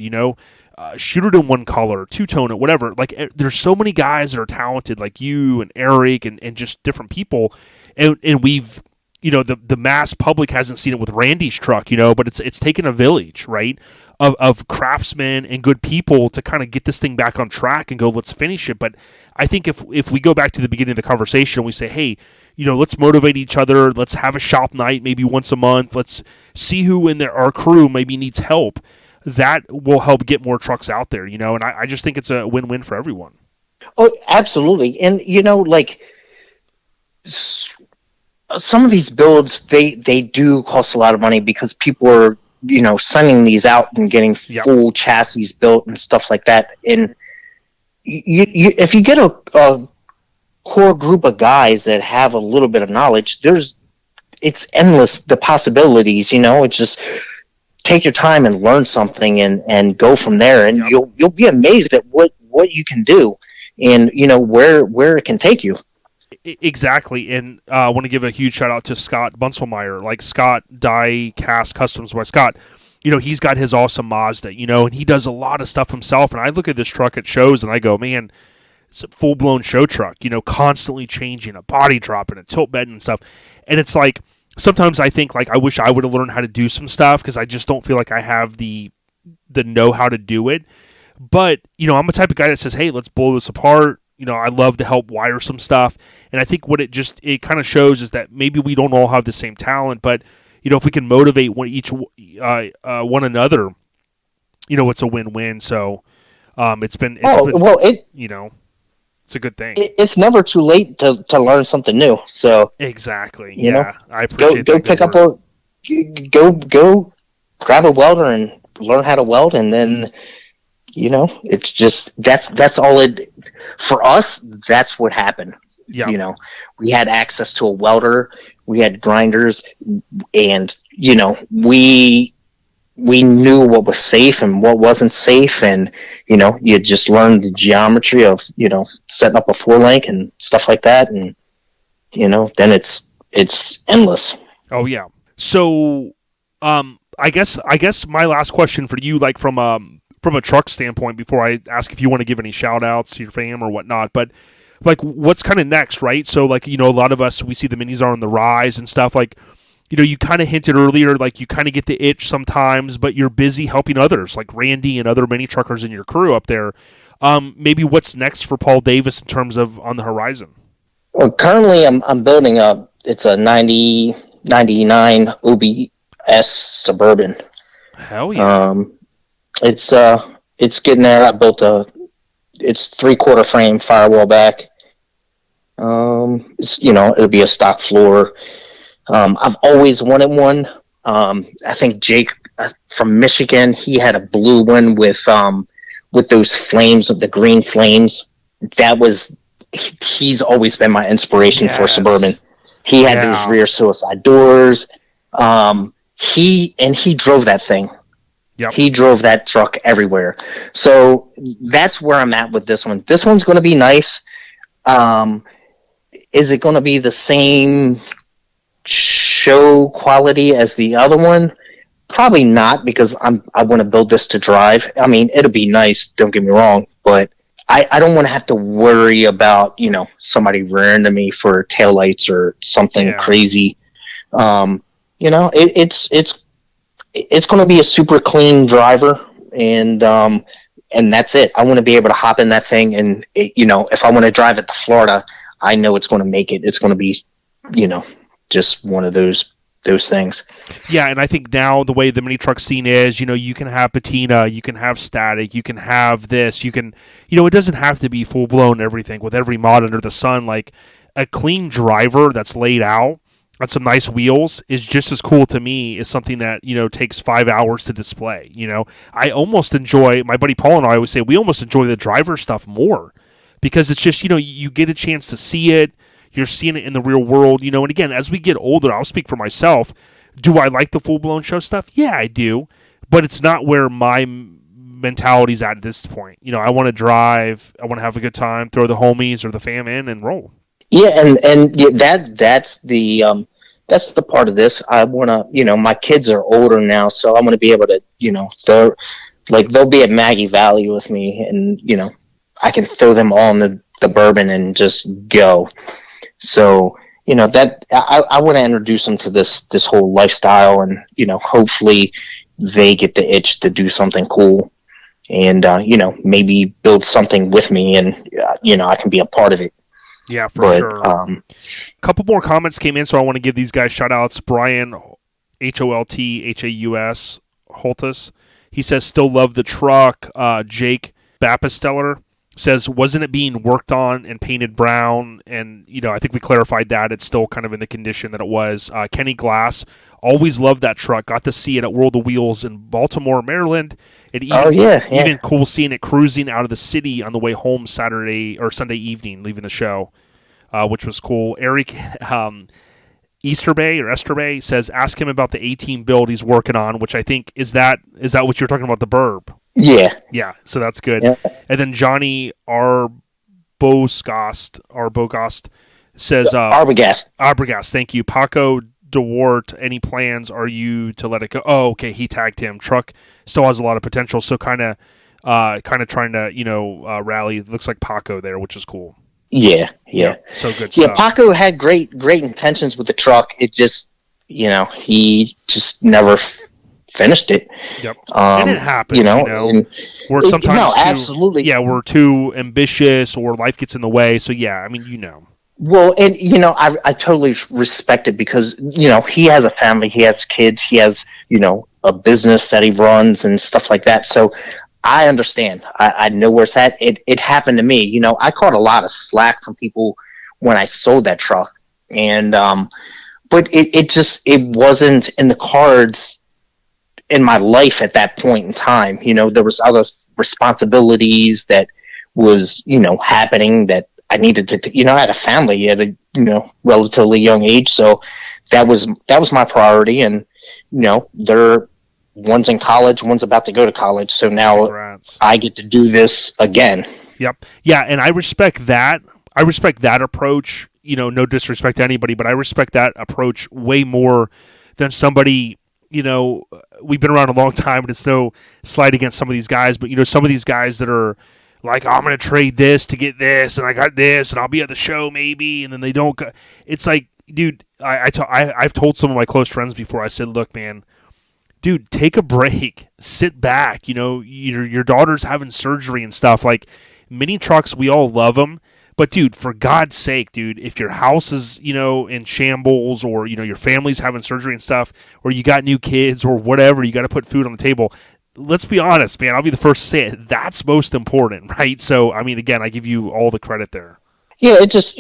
shoot it in one color, two-tone it, whatever. Like, there's so many guys that are talented, like you and Eric and just different people. And we've, the mass public hasn't seen it with Randy's truck, but it's taken a village, right, of craftsmen and good people to kind of get this thing back on track and go, let's finish it. But I think if we go back to the beginning of the conversation and we say, hey, let's motivate each other, let's have a shop night maybe once a month, let's see who in our crew maybe needs help, that will help get more trucks out there, and I just think it's a win-win for everyone. Oh, absolutely. And, like, some of these builds, they do cost a lot of money, because people are, sending these out and getting full chassis built and stuff like that. And if you get a core group of guys that have a little bit of knowledge, it's endless, the possibilities, it's just take your time and learn something and go from there, and you'll be amazed at what you can do, and where it can take you. Exactly. And I want to give a huge shout out to Scott Bunselmeyer, like Scott Die Cast Customs by Scott. He's got his awesome Mazda, and he does a lot of stuff himself. And I look at this truck at shows and I go, man, it's a full-blown show truck, constantly changing a body drop and a tilt bed and stuff. And it's like, sometimes I think, like, I wish I would have learned how to do some stuff, because I just don't feel like I have the know-how to do it. But, I'm the type of guy that says, hey, let's blow this apart. I love to help wire some stuff. And I think what it kind of shows is that maybe we don't all have the same talent, but, if we can motivate one another, it's a win-win. So it's been it's a good thing. It's never too late to learn something new. So exactly, I appreciate go pick up go grab a welder and learn how to weld, and then it's just that's all it for us. That's what happened. Yeah, we had access to a welder, we had grinders, and we knew what was safe and what wasn't safe, and you just learned the geometry of setting up a 4-link and stuff like that, and then it's endless. Oh yeah. So I guess my last question for you, like from a truck standpoint, before I ask if you want to give any shout outs to your fam or whatnot, but like what's kind of next, right? So like, a lot of us, we see the minis are on the rise and stuff. Like, you kind of hinted earlier, like you kind of get the itch sometimes, but you're busy helping others, like Randy and other mini truckers in your crew up there. Maybe what's next for Paul Davis in terms of on the horizon? Well, currently I'm building it's a 99 OBS Suburban. Hell yeah. It's getting there. I built it's 3/4 frame firewall back. It'll be a stock floor. I've always wanted one. I think Jake from Michigan, he had a blue one with those flames, the green flames. He's always been my inspiration for Suburban. He had those rear suicide doors. He drove that thing. Yep. He drove that truck everywhere. So that's where I'm at with this one. This one's going to be nice. Is it going to be the same show quality as the other one? Probably not, because I want to build this to drive. I mean, it'll be nice, don't get me wrong, but I don't want to have to worry about, somebody rearing to me for taillights or something crazy. It's going to be a super clean driver, and that's it. I want to be able to hop in that thing, and if I want to drive it to Florida, I know it's going to make it. It's going to be, just one of those things. Yeah, and I think now the way the mini truck scene is, you can have patina, you can have static, you can have this, you can, it doesn't have to be full blown everything with every mod under the sun. Like a clean driver that's laid out on some nice wheels is just as cool to me as something that, takes 5 hours to display. I almost enjoy, my buddy Paul and I always say, we almost enjoy the driver stuff more because it's just, you get a chance to see it. You're seeing it in the real world, and again, as we get older, I'll speak for myself. Do I like the full-blown show stuff? Yeah, I do, but it's not where my mentality's at this point. I want to drive, I want to have a good time, throw the homies or the fam in and roll. Yeah, and that's the part of this. I want to, my kids are older now, so I'm going to be able to, they'll be at Maggie Valley with me, and I can throw them all in the bourbon and just go. So, that I want to introduce them to this whole lifestyle, and, hopefully they get the itch to do something cool and, maybe build something with me, and, I can be a part of it. Yeah, for sure. A couple more comments came in, so I want to give these guys shout outs. Brian, HOLTHAUS, Holtus. He says, still love the truck. Jake Bapisteller says, wasn't it being worked on and painted brown? And, I think we clarified that. It's still kind of in the condition that it was. Kenny Glass, always loved that truck. Got to see it at World of Wheels in Baltimore, Maryland. And even cool seeing it cruising out of the city on the way home Saturday or Sunday evening, leaving the show, which was cool. Eric Esterbay says, ask him about the 18 build he's working on, which I think is that what you're talking about, the Burb? Yeah, so that's good. Yeah. And then Johnny Arbogast says, Arbogast, thank you. Paco DeWart, any plans are you to let it go? Oh, okay, he tagged him. Truck still has a lot of potential, so kind of trying to rally. Looks like Paco there, which is cool. Yeah. So good stuff. Yeah, Paco had great intentions with the truck. It just, he just never finished it. Yep. And it happens, we're sometimes absolutely. Yeah, we're too ambitious or life gets in the way. So yeah, I mean, Well, and I totally respect it because he has a family, he has kids, he has a business that he runs and stuff like that. So I understand. I know where it's at. It happened to me. I caught a lot of slack from people when I sold that truck, and but it wasn't in the cards in my life at that point in time. There was other responsibilities that was happening that I needed to, I had a family at a, relatively young age. So that was my priority. And, one's in college, one's about to go to college. So now Congrats. I get to do this again. Yep. Yeah. And I respect that. I respect that approach, no disrespect to anybody, but I respect that approach way more than somebody, we've been around a long time and it's no slight against some of these guys, but some of these guys that are, like, oh, I'm going to trade this to get this, and I got this, and I'll be at the show maybe, and then they don't go. It's like, dude, I've told some of my close friends before, I said, look, man, dude, take a break, sit back, your daughter's having surgery and stuff. Like, mini trucks, we all love them. But, dude, for God's sake, dude, if your house is, in shambles, or, your family's having surgery and stuff, or you got new kids or whatever, you got to put food on the table, let's be honest, man, I'll be the first to say it. That's most important, right? So, I mean, again, I give you all the credit there. Yeah, it just,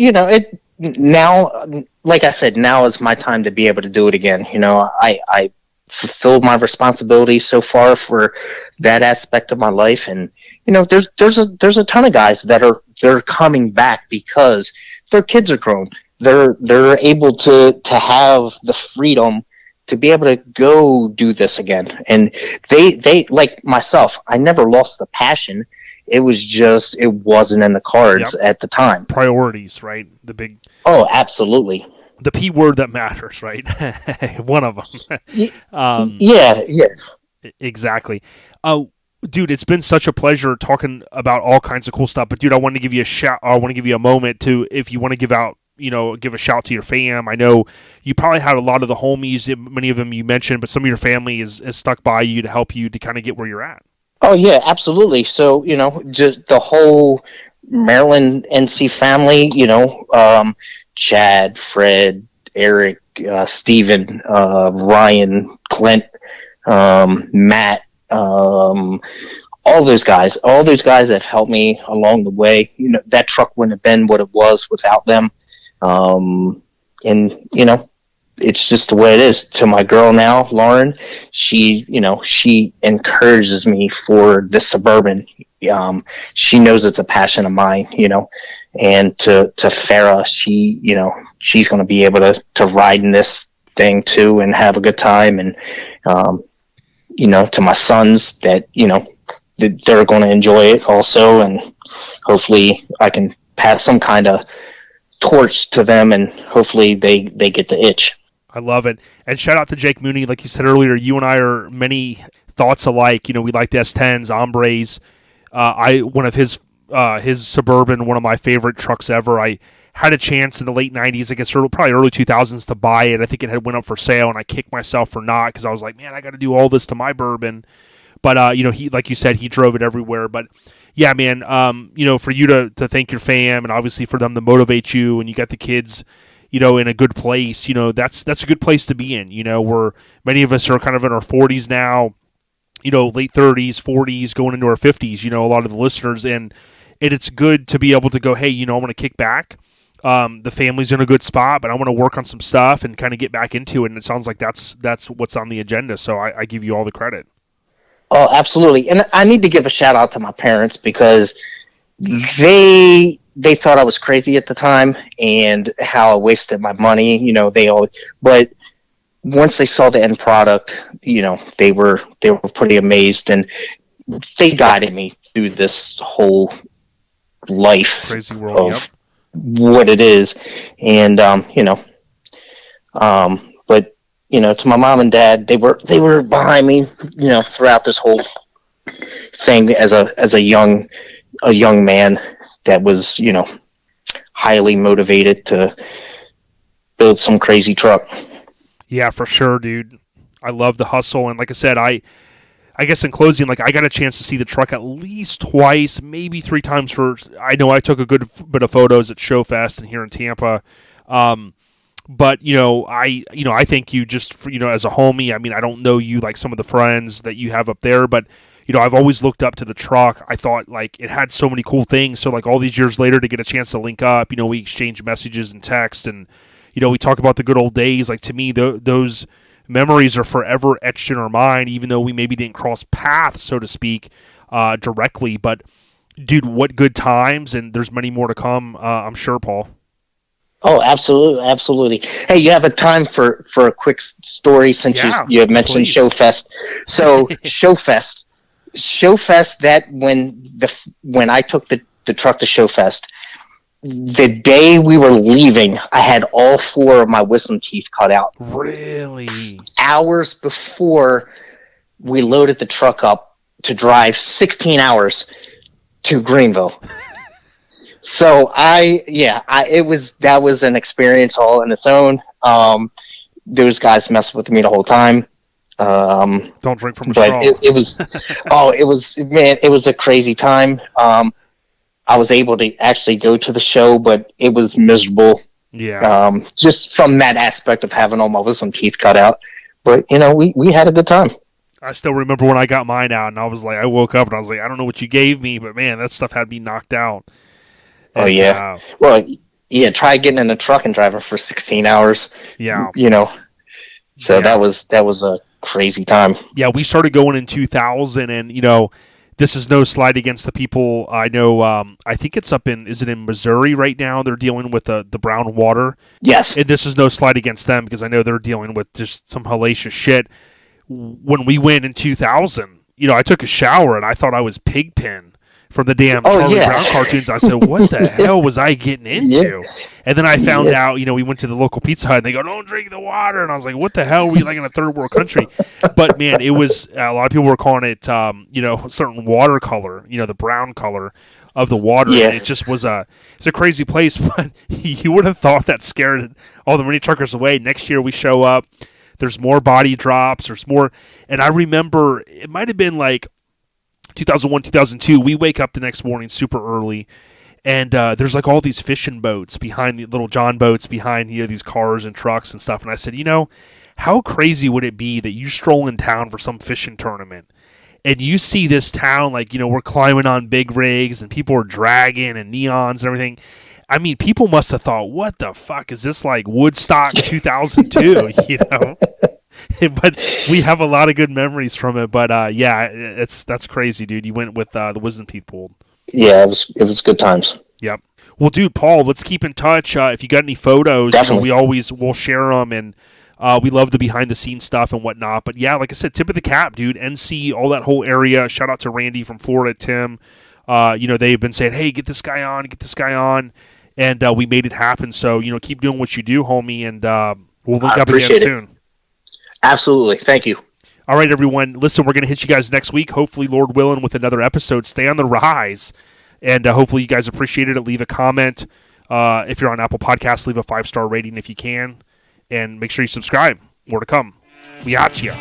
now, like I said, now is my time to be able to do it again. I fulfilled my responsibility so far for that aspect of my life. And, there's a ton of guys they're coming back because their kids are grown. They're able to have the freedom to be able to go do this again. And they like myself, I never lost the passion. It was just, it wasn't in the cards at the time. Priorities, right? The big. Oh, absolutely. The P word that matters, right? One of them. Yeah. Exactly. Dude, it's been such a pleasure talking about all kinds of cool stuff. But dude, I want to give you a shout. I want to give you a moment to, if you want to give out, give a shout to your fam. I know you probably had a lot of the homies, many of them you mentioned, but some of your family is stuck by you to help you to kind of get where you're at. Oh yeah, absolutely. So, just the whole Maryland NC family, Chad, Fred, Eric, Steven, Ryan, Clint, Matt, all those guys that have helped me along the way. That truck wouldn't have been what it was without them. And it's just the way it is. To my girl now, Lauren, she encourages me for the Suburban. She knows it's a passion of mine, and to Farah, she's going to be able to ride in this thing too and have a good time. And, to my sons that, they're going to enjoy it also. And hopefully I can pass some kind of torch to them, and hopefully they get the itch. I love it. And shout out to Jake Mooney. Like you said earlier, you and I are many thoughts alike. We like the S10s, Hombres. One of his Suburban, one of my favorite trucks ever. I had a chance in the late 90s, I guess probably early 2000s, to buy it. I think it had went up for sale, and I kicked myself for not, because I was like, man, I got to do all this to my Bourbon. But, he, like you said, he drove it everywhere. But, yeah, man, for you to thank your fam, and obviously for them to motivate you, and you got the kids, in a good place, that's a good place to be in, where many of us are kind of in our 40s now, late 30s, 40s, going into our 50s, a lot of the listeners, and it's good to be able to go, hey, I want to kick back. The family's in a good spot, but I want to work on some stuff and kind of get back into it. And it sounds like that's what's on the agenda. So I give you all the credit. Oh, absolutely. And I need to give a shout out to my parents, because they thought I was crazy at the time and how I wasted my money. But once they saw the end product, they were pretty amazed, and they guided me through this whole life crazy world of what it is. And but to my mom and dad, they were behind me, throughout this whole thing as a young man that was, highly motivated to build some crazy truck. Yeah, for sure, dude. I love the hustle. And like I said, I guess in closing, like, I got a chance to see the truck at least twice, maybe 3 times. I know I took a good bit of photos at Showfest and here in Tampa. But I thank you just for, as a homie. I mean, I don't know you like some of the friends that you have up there, but I've always looked up to the truck. I thought, like, it had so many cool things. So, like, all these years later to get a chance to link up, we exchange messages and text, and we talk about the good old days. Like, to me, those memories are forever etched in our mind, even though we maybe didn't cross paths, so to speak, directly. But, dude, what good times, and there's many more to come, I'm sure, Paul. Oh, absolutely. Hey, you have a time for a quick story, since you had mentioned please. Showfest. So Showfest, that when I took the truck to Showfest, the day we were leaving, I had all 4 of my wisdom teeth cut out. Really? Hours before we loaded the truck up to drive 16 hours to Greenville. So that was an experience all in its own. Those guys messed with me the whole time. Don't drink from a straw. It was, it was a crazy time. I was able to actually go to the show, but it was miserable. Yeah. Just from that aspect of having all my wisdom teeth cut out. But, we had a good time. I still remember when I got mine out, and I was like, I woke up and I was like, I don't know what you gave me, but man, that stuff had me knocked out. And, try getting in a truck and driving for 16 hours. Yeah. So that was a crazy time. Yeah, we started going in 2000, and, this is no slight against the people I know. I think it's is it in Missouri right now? They're dealing with the brown water. Yes. And this is no slight against them because I know they're dealing with just some hellacious shit. When we went in 2000, I took a shower and I thought I was Pigpen from the damn Charlie Brown cartoons. I said, what the hell was I getting into? Yeah. And then I found out, we went to the local Pizza Hut and they go, don't drink the water. And I was like, what the hell? Are we like in a third world country? But man, it was, a lot of people were calling it, a certain water color, the brown color of the water. Yeah. And it just was it's a crazy place, but you would have thought that scared all the mini truckers away. Next year we show up, there's more body drops, there's more. And I remember it might have been like 2001, 2002, we wake up the next morning super early, and there's like all these fishing boats behind the little John boats behind these cars and trucks and stuff. And I said, how crazy would it be that you stroll in town for some fishing tournament and you see this town like, we're climbing on big rigs and people are dragging and neons and everything. I mean, people must have thought, what the fuck is this, like Woodstock 2002, But we have a lot of good memories from it. But that's crazy, dude. You went with the Wisdom Teeth Pool. Yeah, it was good times. Yep. Well, dude, Paul, let's keep in touch. If you got any photos, we'll share them, and we love the behind the scenes stuff and whatnot. But yeah, like I said, tip of the cap, dude. NC, all that whole area. Shout out to Randy from Florida, Tim. They've been saying, hey, get this guy on. And we made it happen. So, keep doing what you do, homie, and we'll link up again soon. Absolutely. Thank you. All right, everyone. Listen, we're going to hit you guys next week, hopefully, Lord willing, with another episode. Stay on the rise, and hopefully you guys appreciated it. Leave a comment. If you're on Apple Podcasts, leave a 5-star rating if you can, and make sure you subscribe. More to come. We at ya.